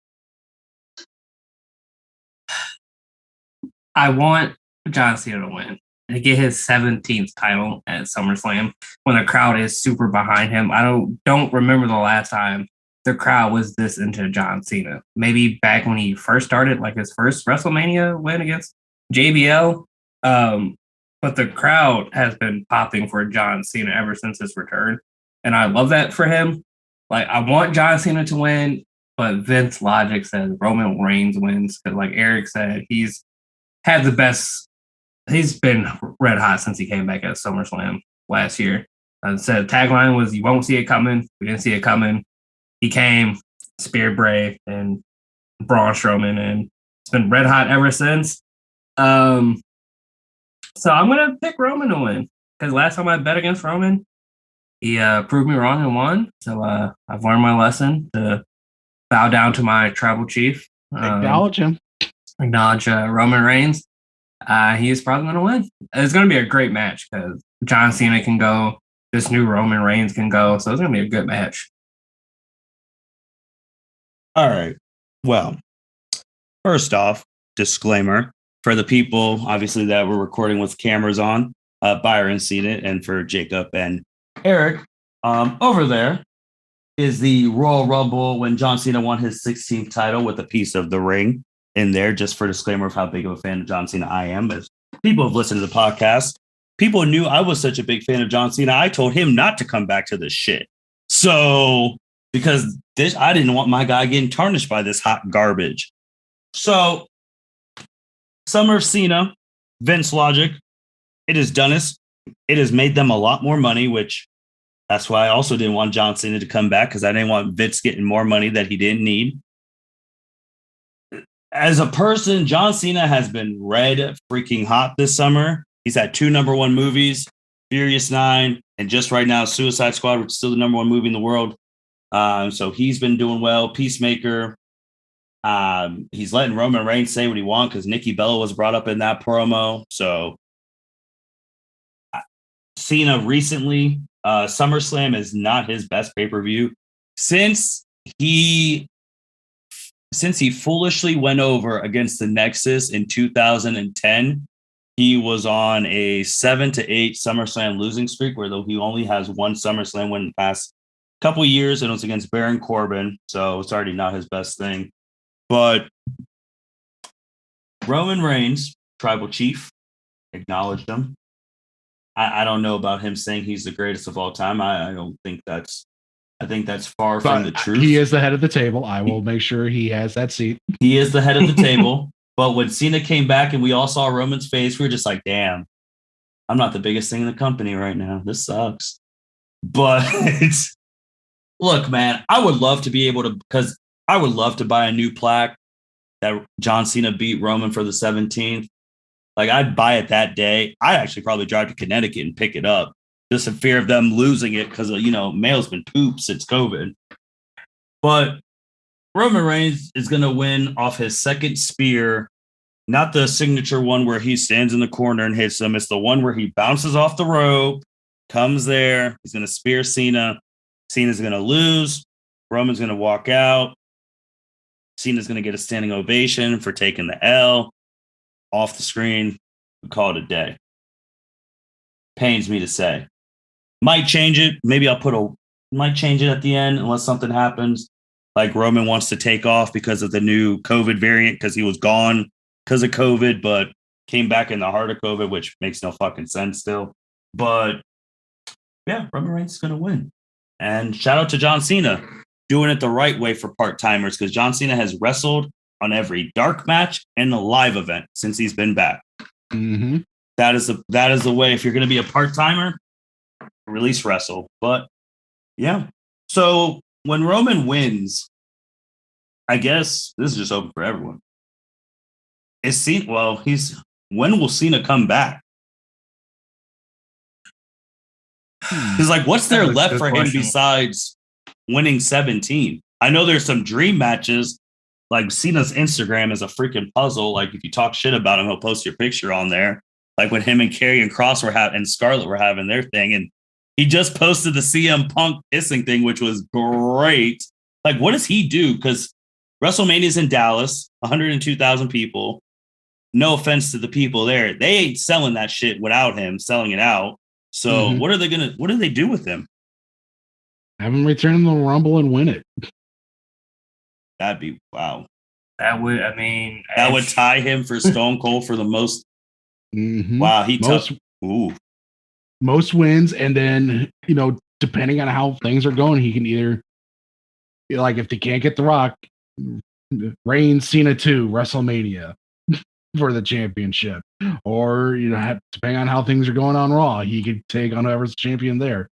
I want John Cena to win and to get his 17th title at SummerSlam when the crowd is super behind him. I don't remember the last time the crowd was this into John Cena. Maybe back when he first started, like his first WrestleMania win against JBL. But the crowd has been popping for John Cena ever since his return. And I love that for him. Like, I want John Cena to win, but Vince logic says Roman Reigns wins. Because like Eric said, he's had the best. He's been red hot since he came back at SummerSlam last year. I said tagline was "You won't see it coming." We didn't see it coming. He came, Spear Bray and Braun Strowman, and it's been red hot ever since. So I'm gonna pick Roman to win because last time I bet against Roman, he proved me wrong and won. So I've learned my lesson to bow down to my tribal chief. Acknowledge him. Acknowledge Roman Reigns. He is probably going to win. It's going to be a great match because John Cena can go. This new Roman Reigns can go. So it's going to be a good match. All right. Well, first off, disclaimer for the people, obviously, that we're recording with cameras on. Byron seen it, and for Jacob and Eric. Over there is the Royal Rumble when John Cena won his 16th title with a piece of the ring in there, just for disclaimer of how big of a fan of John Cena I am. As people have listened to the podcast, people knew I was such a big fan of John Cena. I told him not to come back to this shit. So, because I didn't want my guy getting tarnished by this hot garbage. So, Summer of Cena, Vince logic, it has done us. It has made them a lot more money, which that's why I also didn't want John Cena to come back, because I didn't want Vince getting more money that he didn't need. As a person, John Cena has been red freaking hot this summer. He's had 2 number 1 movies, Furious 9, and just right now, Suicide Squad, which is still the number 1 movie in the world. So he's been doing well. Peacemaker. He's letting Roman Reigns say what he wants because Nikki Bella was brought up in that promo. So Cena recently, SummerSlam is not his best pay-per-view since he foolishly went over against the Nexus in 2010. He was on a 7 to 8 SummerSlam losing streak, where though he only has 1 SummerSlam win in the past couple years, and it was against Baron Corbin. So it's already not his best thing. But Roman Reigns, Tribal Chief, acknowledged him. I don't know about him saying he's the greatest of all time. I don't think that's. I think that's far from the truth. He is the head of the table. I will make sure he has that seat. He is the head of the table. But when Cena came back and we all saw Roman's face, we were just like, damn, I'm not the biggest thing in the company right now. This sucks. But look, man, I would love to be able to, because I would love to buy a new plaque that John Cena beat Roman for the 17th. Like, I'd buy it that day. I'd actually probably drive to Connecticut and pick it up, just in fear of them losing it because, mail's been poop since COVID. But Roman Reigns is going to win off his second spear, not the signature one where he stands in the corner and hits him. It's the one where he bounces off the rope, comes there. He's going to spear Cena. Cena's going to lose. Roman's going to walk out. Cena's going to get a standing ovation for taking the L. Off the screen, we call it a day. Pains me to say. Might change it. Maybe might change it at the end unless something happens. Like Roman wants to take off because of the new COVID variant, because he was gone because of COVID, but came back in the heart of COVID, which makes no fucking sense still. But yeah, Roman Reigns is going to win. And shout out to John Cena doing it the right way for part-timers, because John Cena has wrestled on every dark match and the live event since he's been back. Mm-hmm. That is the way. If you're going to be a part-timer, release wrestle. But yeah. So when Roman wins, I guess this is just open for everyone. When will Cena come back? Because what's there left for him besides winning 17? I know there's some dream matches. Like, Cena's Instagram is a freaking puzzle. Like, if you talk shit about him, he'll post your picture on there. Like when him and Karrion Kross and Scarlett were having their thing, and he just posted the CM Punk kissing thing, which was great. Like, what does he do? Because WrestleMania's in Dallas, 102,000 people. No offense to the people there, they ain't selling that shit without him selling it out. So what do they do with him? Have him return in the Rumble and win it. That'd be wow. That would tie him for Stone Cold for the most. Mm-hmm. Wow, most wins, and then depending on how things are going, he can either, if they can't get The Rock, Reigns, Cena 2, WrestleMania for the championship, or depending on how things are going on Raw, he could take on whoever's champion there.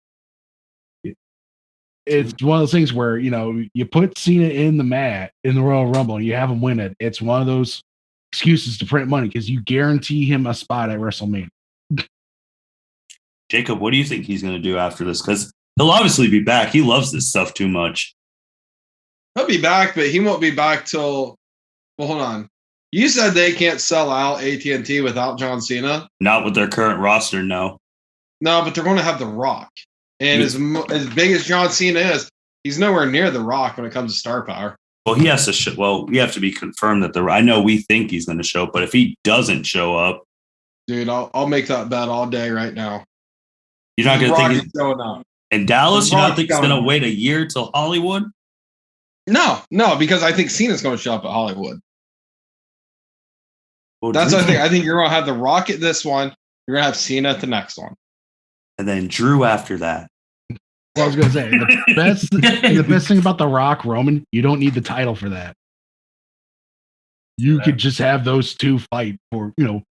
It's one of those things where, you put Cena in the mat in the Royal Rumble and you have him win it. It's one of those excuses to print money because you guarantee him a spot at WrestleMania. Jacob, what do you think he's going to do after this? Because he'll obviously be back. He loves this stuff too much. He'll be back, but he won't be back till. Well, hold on. You said they can't sell out AT&T without John Cena. Not with their current roster, no. No, but they're going to have The Rock. And as big as John Cena is, he's nowhere near The Rock when it comes to star power. Well, he has to we have to be confirmed that I know we think he's going to show up, but if he doesn't show up, Dude, I'll make that bet all day right now. You're not The going to Rock think is showing up. in Dallas? The You don't Rock's think it's going to showing up. wait a year till Hollywood? No, because I think Cena's going to show up at Hollywood. Well, That's Drew- what I think. I think you're going to have The Rock at this one. You're going to have Cena at the next one. and then Drew after that. Well, I was gonna say the best thing about The Rock Roman, you don't need the title for that. You could just have those two fight for,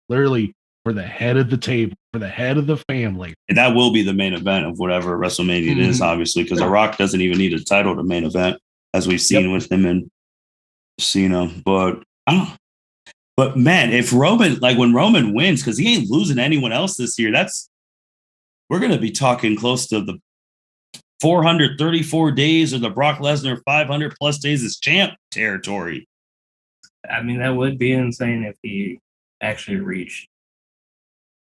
literally for the head of the table, for the head of the family. And that will be the main event of whatever WrestleMania it is, obviously, because The Rock doesn't even need a title to main event, as we've seen with him and Cena. But I don't know. But man, if Roman, like when Roman wins, because he ain't losing to anyone else this year, we're gonna be talking close to the 434 days or the Brock Lesnar 500 plus days as champ territory. I mean, that would be insane if he actually reached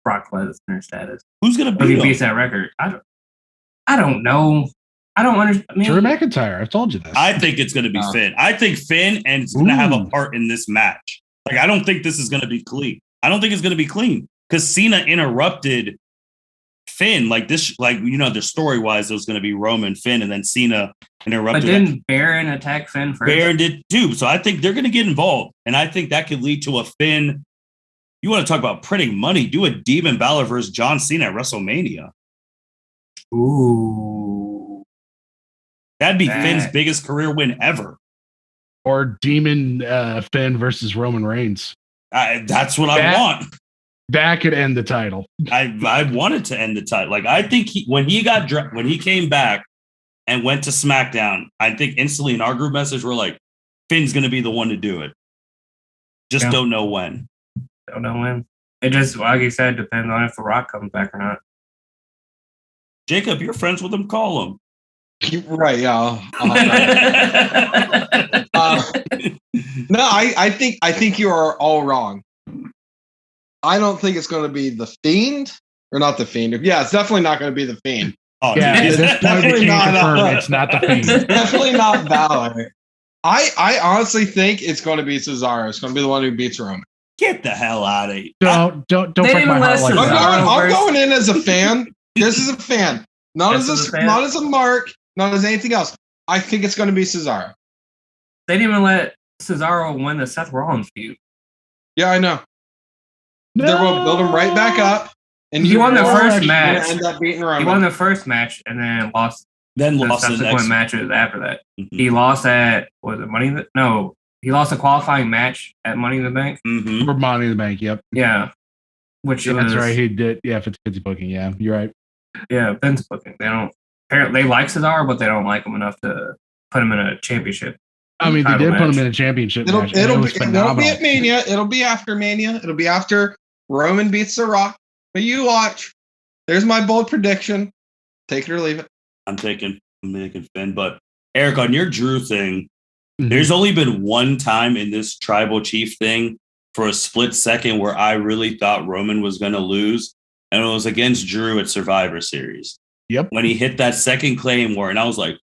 Brock Lesnar status. Who's gonna If beat he him? beats that record, I don't know. I don't understand. I mean, Drew McIntyre, I've told you this. I think it's gonna be Finn. I think Finn and it's gonna have a Ooh. part in this match. Like, I don't think this is gonna be clean. I don't think it's gonna be clean because Cena interrupted Finn. Like this, like the story wise, it was gonna be Roman, Finn, and then Cena interrupted. but didn't Baron attack Finn first? Baron did too. So I think they're going to get involved. And I think that could lead to a Finn. You want to talk about printing money? Do a Demon Balor versus John Cena at WrestleMania. Ooh. That'd be That- Finn's biggest career win ever. Or Demon Finn versus Roman Reigns. That's what I want. That could end the title. I wanted to end the title. Like, I think when he came back and went to SmackDown, I think instantly in our group message, we're like, Finn's going to be the one to do it. Just don't know when. Don't know when. It just, like you said, depends on if The Rock comes back or not. Jacob, you're friends with him. Call him. Right, yeah. No, I think you are all wrong. I don't think it's going to be the Fiend, or not the Fiend. Yeah, it's definitely not going to be the Fiend. Oh, Yeah, dude. at this point, Definitely we can't not, confirm it's not the It's Fiend. definitely not Balor. I honestly think it's going to be Cesaro. It's going to be the one who beats Roman. Get the hell out of here. Don't They break didn't my heart let like that. I'm going in as a fan. This is a fan. Not This as is a a fan? not as a mark, not as anything else. I think it's going to be Cesaro. They didn't even let Cesaro win the Seth Rollins feud. Yeah, I know. They're going to build him right back up. And He won the you're first actually gonna match. End up beating He Roman. won the first match and then lost Then the lost the subsequent next. matches after that. Mhm. He lost at, was it Money in the, no, he lost a qualifying match at Money in the Bank. Mhm. For Money in the Bank, yep. Yeah. Which Yeah, was, that's right. He did. Yeah, 50-50 booking. Yeah, you're right. yeah, Vince booking. Apparently they like Cesaro, but they don't like him enough to put him in a championship. I mean, they Title did put him match. in a championship It'll, match. And it'll, it be, was it won't phenomenal. be at Mania. It'll be after Mania. It'll be after Roman beats The Rock. But you watch. There's my bold prediction. Take it or leave it. I'm taking Finn. But Eric, on your Drew thing, Mhm. there's only been one time in this tribal chief thing for a split second where I really thought Roman was going to lose. And it was against Drew at Survivor Series. Yep. When he hit that second Claymore, and I was like,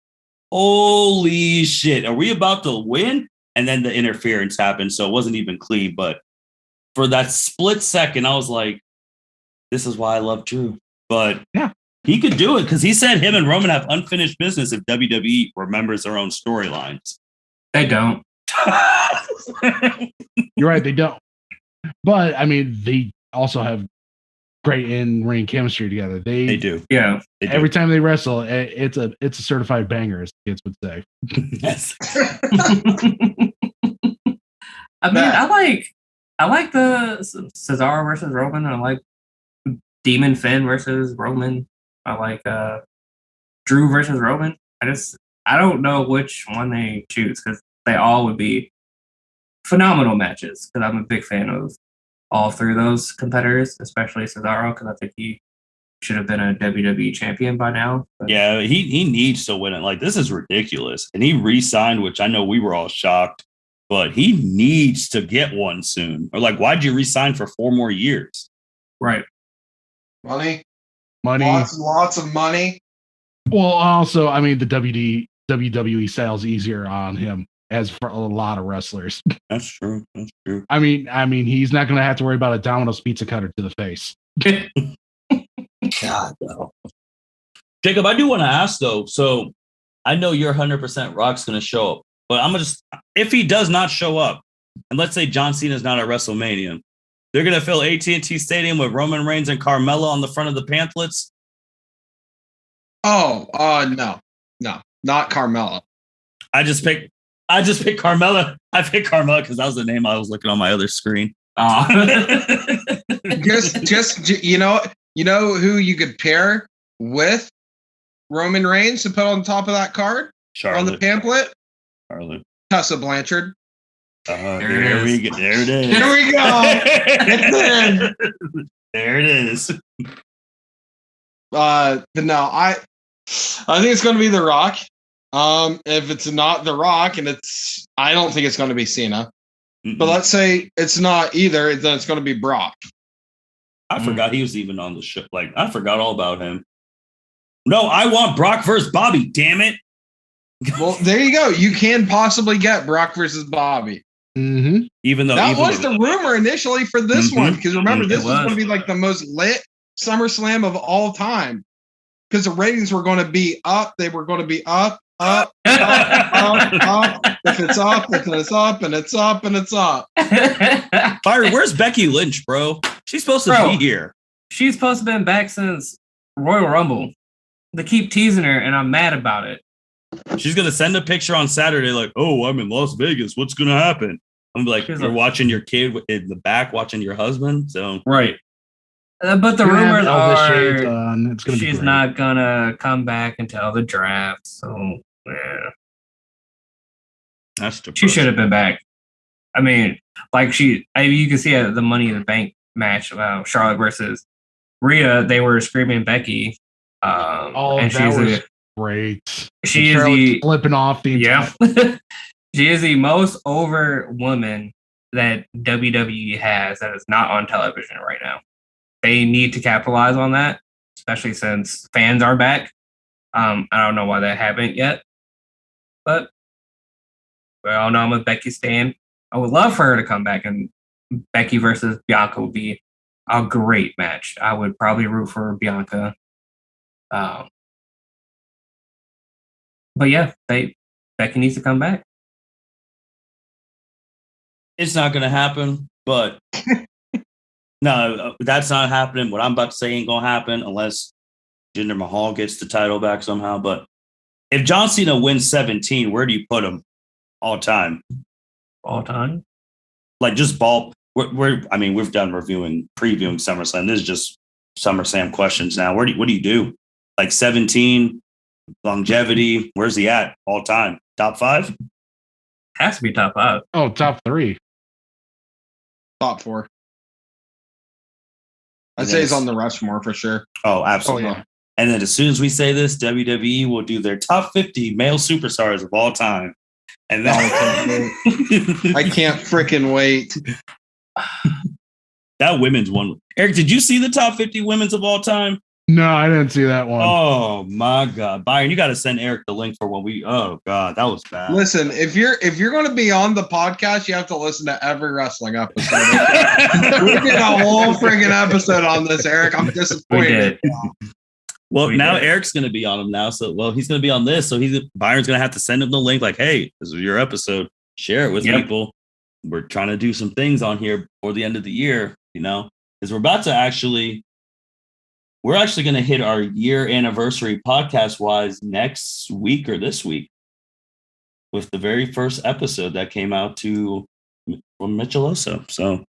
holy shit, are we about to win? And then the interference happened. So it wasn't even clean. But for that split second, I was like, this is why I love Drew. But yeah, he could do it because he said him and Roman have unfinished business if WWE remembers their own storylines. They don't. You're right. They don't. But I mean, they also have great in-ring chemistry together. They do. Yeah. They do. Every time they wrestle, it's a certified banger, as kids would say. Yes. I mean, I like the Cesaro versus Roman. I like Demon Finn versus Roman. I like Drew versus Roman. I don't know which one they choose because they all would be phenomenal matches. Because I'm a big fan of all three of those competitors, especially Cesaro, because I think he should have been a WWE champion by now. But Yeah, he needs to win it. Like, this is ridiculous. And he re-signed, which I know we were all shocked, but he needs to get one soon. Or like, why'd you re-sign for 4 more years? right. Money. Money. Lots of money. Well, also, I mean, the WWE sells easier on him. as for a lot of wrestlers. That's true. That's true. I mean, he's not going to have to worry about a Domino's pizza cutter to the face. God, no. Jacob, I do want to ask though. So I know you're 100% Rock's going to show up, but I'm going to if he does not show up, and let's say John Cena's not at WrestleMania, they're going to fill AT&T Stadium with Roman Reigns and Carmella on the front of the pamphlets. No, not Carmella. I just picked Carmella. I picked Carmella because that was the name I was looking on my other screen. just you know who you could pair with Roman Reigns to put on top of that card Charlotte. on the pamphlet? Charlotte. Tessa Blanchard. There we go. There it is. There we go. It's in. There it is. But no, I think it's going to be The Rock. If it's not The Rock, I don't think it's going to be Cena. Mm-mm. But let's say it's not either, then it's going to be Brock. I forgot he was even on the show. Like, I forgot all about him. No, I want Brock versus Bobby. Damn it. Well, there you go. You can possibly get Brock versus Bobby. Mm-hmm. Even though that was the rumor initially for this one, because remember, this was going to be like the most lit SummerSlam of all time, because the ratings were going to be up. They were going to be up. If it's up, then it's up, and it's up, and it's up. Byron, where's Becky Lynch, bro? She's supposed to be here. She's supposed to have been back since Royal Rumble. They keep teasing her, and I'm mad about it. She's going to send a picture on Saturday like, oh, I'm in Las Vegas. What's going to happen? I'm like, you're watching your kid in the back, watching your husband. So right. But the rumors are she's great. Not going to come back until the draft. So, yeah. That's depressing. She should have been back. I mean, like you can see at the Money in the Bank match, Charlotte versus Rhea, they were screaming Becky. And that was great. She is the flipping off the entire. She is the most over woman that WWE has that is not on television right now. They need to capitalize on that, especially since fans are back. I don't know why they haven't yet, but we all know I'm a Becky stan. I would love for her to come back, and Becky versus Bianca would be a great match. I would probably root for Bianca. But yeah, Becky needs to come back. It's not going to happen, but no, that's not happening. What I'm about to say ain't going to happen unless Jinder Mahal gets the title back somehow. But if John Cena wins 17, where do you put him all time? All time? Like just ball. We've done previewing SummerSlam. This is just SummerSlam questions now. What do you do? Like 17, longevity. Where's he at all time? Top 5? Has to be top 5. Oh, top 3. Top 4. I'd say he's on the Rushmore for sure. Oh, absolutely. Oh, yeah. And then as soon as we say this, WWE will do their top 50 male superstars of all time. And then I can't freaking wait. That women's one. Eric, did you see the top 50 women's of all time? No, I didn't see that one. Oh my God, Byron, you got to send Eric the link for when we. Oh God, that was bad. Listen, if you're going to be on the podcast, you have to listen to every wrestling episode. We did a whole friggin' episode on this, Eric. I'm disappointed. Well, now Eric's going to be on him now. So, he's going to be on this. So Byron's going to have to send him the link. Like, hey, this is your episode. Share it with people. We're trying to do some things on here before the end of the year. Because we're actually going to hit our year anniversary podcast wise next week or this week with the very first episode that came out from Micheloso. So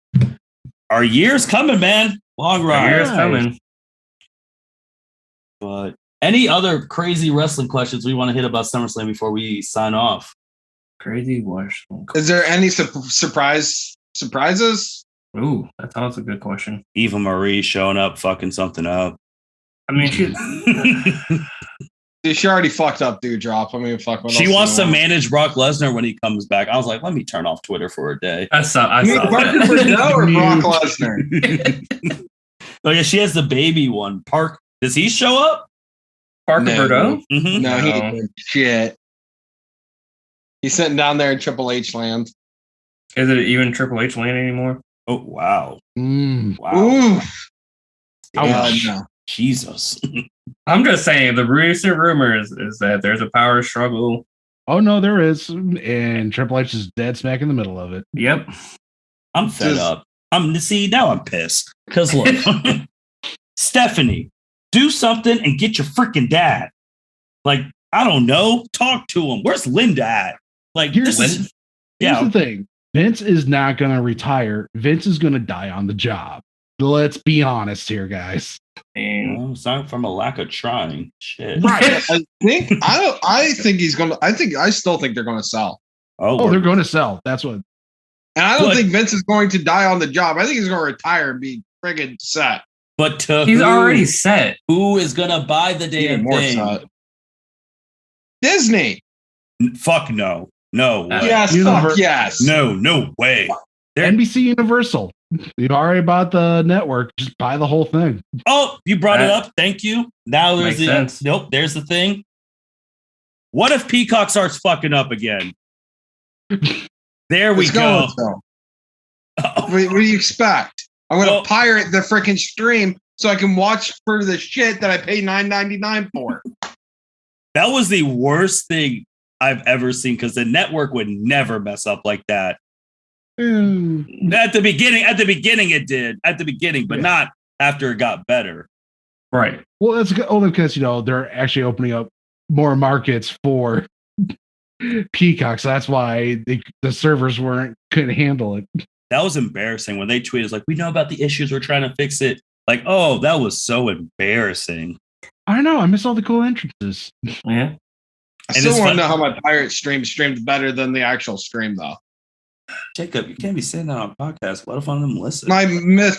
our year's coming, man. Long ride. Our year's coming. But any other crazy wrestling questions we want to hit about SummerSlam before we sign off? Crazy wrestling. Is there any surprises? Ooh, that's also a good question. Eva Marie showing up, fucking something up. I mean, she already fucked up Dewdrop. I mean, fuck. She wants to manage Brock Lesnar when he comes back. I was like, let me turn off Twitter for a day. I saw Parker Bordeaux or Brock Lesnar? Oh yeah, she has the baby one. Does he show up? Parker Bordeaux? Mm-hmm. No, he didn't. Shit. He's sitting down there in Triple H land. Is it even Triple H land anymore? Oh, wow. Wow. Ooh. No. Jesus. I'm just saying, the recent rumors is that there's a power struggle. Oh, no, there is. And Triple H is dead smack in the middle of it. Yep. I'm fed up. Now I'm pissed. Because look, Stephanie, do something and get your freaking dad. Like, I don't know. Talk to him. Where's Linda at? Like, Here's this the thing. Vince is not going to retire. Vince is going to die on the job. Let's be honest here, guys. Well, it's not from a lack of trying. Shit. Right. I still think they're going to sell. Oh, they're going to sell. That's what. And I don't think Vince is going to die on the job. I think he's going to retire and be friggin' set. But he's already set. Who is going to buy the damn thing? Set. Disney. Fuck no. No way. Yes, fuck yes. No way. NBC Universal. You've already bought the network. Just buy the whole thing. Oh, you brought it up. Thank you. Now there's sense. Nope, there's the thing. What if Peacock starts fucking up again? There we go. What do you expect? I'm going to pirate the freaking stream so I can watch for the shit that I pay $9.99 for. That was the worst thing I've ever seen because the network would never mess up like that. At the beginning it did. At the beginning, but not after it got better. Right. Well, that's only because they're actually opening up more markets for Peacock, so that's why the servers couldn't handle it. That was embarrassing when they tweeted like, "We know about the issues. We're trying to fix it." Like, oh, that was so embarrassing. I know. I miss all the cool entrances. Yeah. I still want to know how my pirate streams better than the actual stream, though. Jacob, you can't be saying that on a podcast. What if one of them listen? My totally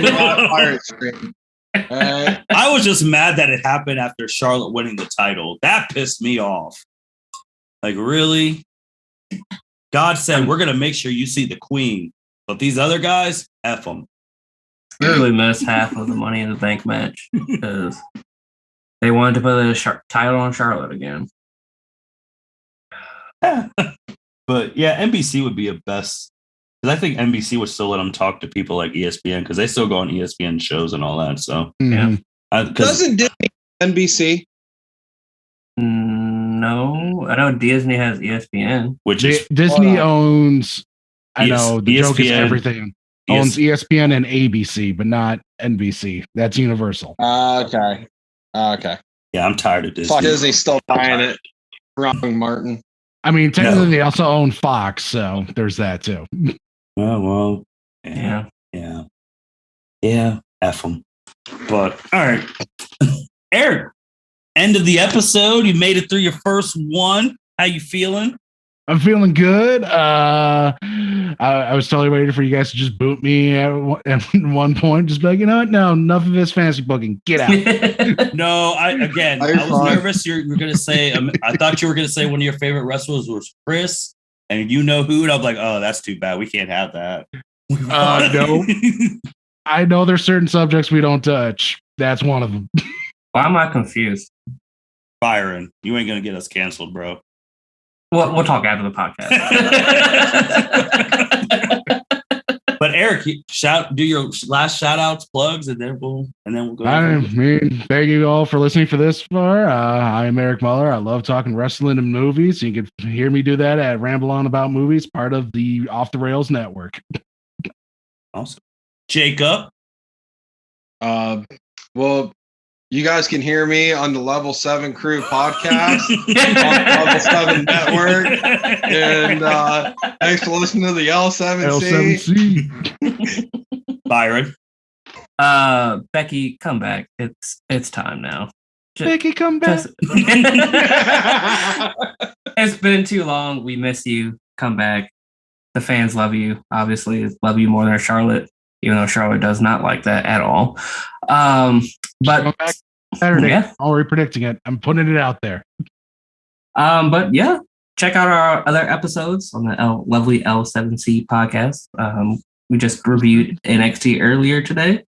not pirate stream. I was just mad that it happened after Charlotte winning the title. That pissed me off. Like, really? God said, we're going to make sure you see the queen. But these other guys, F them. I really missed half of the Money in the Bank match because they wanted to put the title on Charlotte again. But yeah, NBC would be a best. Because I think NBC would still let them talk to people like ESPN because they still go on ESPN shows and all that. So yeah. Doesn't Disney NBC? No, I know Disney has ESPN. Which is Disney owns. I know the ESPN, joke is everything. Owns ESPN and ABC, but not NBC. That's Universal. Okay. Yeah, I'm tired of Disney. Fuck, Disney's still buying it. Wrong, Martin. I mean, technically, they also own Fox, so there's that too. Well, yeah. F them. But all right, Eric. End of the episode. You made it through your first one. How you feeling? I'm feeling good. I was totally waiting for you guys to just boot me at one point. Just be like, you know what? No, enough of this fantasy booking. Get out. No, I was nervous. You're going to say, I thought you were going to say one of your favorite wrestlers was Chris, and you know who. And I'm like, oh, that's too bad. We can't have that. No. I know there's certain subjects we don't touch. That's one of them. Why am I confused? Byron, you ain't going to get us canceled, bro. We'll talk after the podcast. But Eric, do your last shout outs, plugs, and then we'll go. I mean, thank you all for listening for this far. I'm Eric Muller. I love talking wrestling and movies. You can hear me do that at Ramble On About Movies, part of the Off the Rails network. Awesome. Jacob. Well, you guys can hear me on the Level 7 Crew podcast on Level 7 Network. And thanks for listening to the L7C. Byron. Becky, come back. It's time now. Becky, come back. It's been too long. We miss you. Come back. The fans love you. Obviously, love you more than Charlotte, even though Charlotte does not like that at all. But Saturday, already predicting it. I'm putting it out there. But yeah, check out our other episodes on the lovely L7C podcast. We just reviewed NXT earlier today,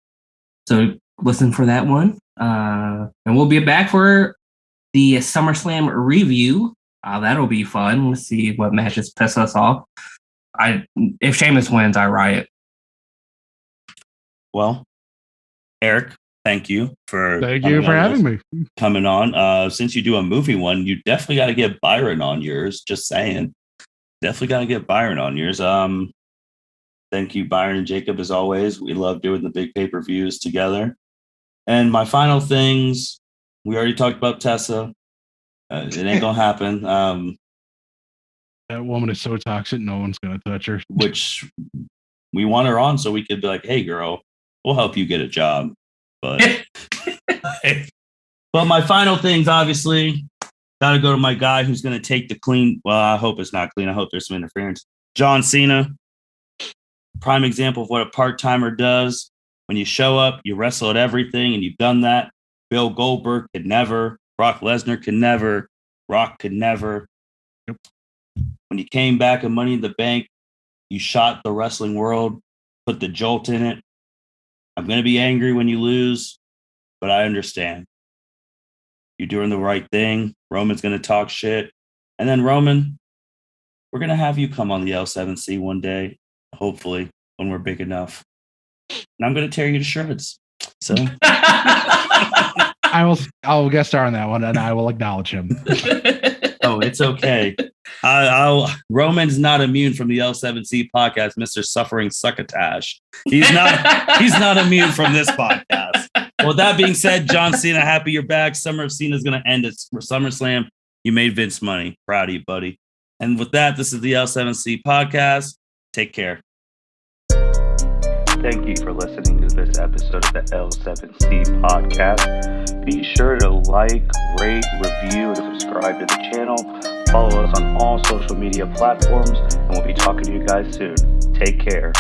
so listen for that one. And we'll be back for the SummerSlam review That'll be fun. Let's see what matches piss us off. If Sheamus wins, I riot. Well, Eric, thank you for having me. Coming on. Since you do a movie one, you definitely got to get Byron on yours. Just saying, definitely got to get Byron on yours. Thank you, Byron and Jacob, as always. We love doing the big pay-per-views together. And my final things, we already talked about Tessa. It ain't gonna happen. That woman is so toxic, no one's gonna touch her. Which we want her on so we could be like, hey, girl, we'll help you get a job. But my final things, obviously, got to go to my guy who's going to take the clean. Well, I hope it's not clean. I hope there's some interference. John Cena, prime example of what a part-timer does. When you show up, you wrestle at everything, and you've done that. Bill Goldberg could never. Brock Lesnar could never. Rock could never. Yep. When you came back in Money in the Bank, you shot the wrestling world, put the jolt in it. I'm going to be angry when you lose, but I understand. You're doing the right thing. Roman's going to talk shit. And then, Roman, we're going to have you come on the L7C one day, hopefully, when we're big enough. And I'm going to tear you to shreds. So I'll guest star on that one, and I will acknowledge him. Oh, it's okay. Roman's not immune from the L7C podcast, Mr. Suffering Succotash. He's not immune from this podcast. Well, that being said, John Cena, happy you're back. Summer of Cena is going to end at SummerSlam. You made Vince money. Proud of you, buddy. And with that, this is the L7C podcast. Take care. Thank you for listening to this episode of the L7C podcast. Be sure to like, rate, review, and subscribe to the channel. Follow us on all social media platforms, and we'll be talking to you guys soon. Take care.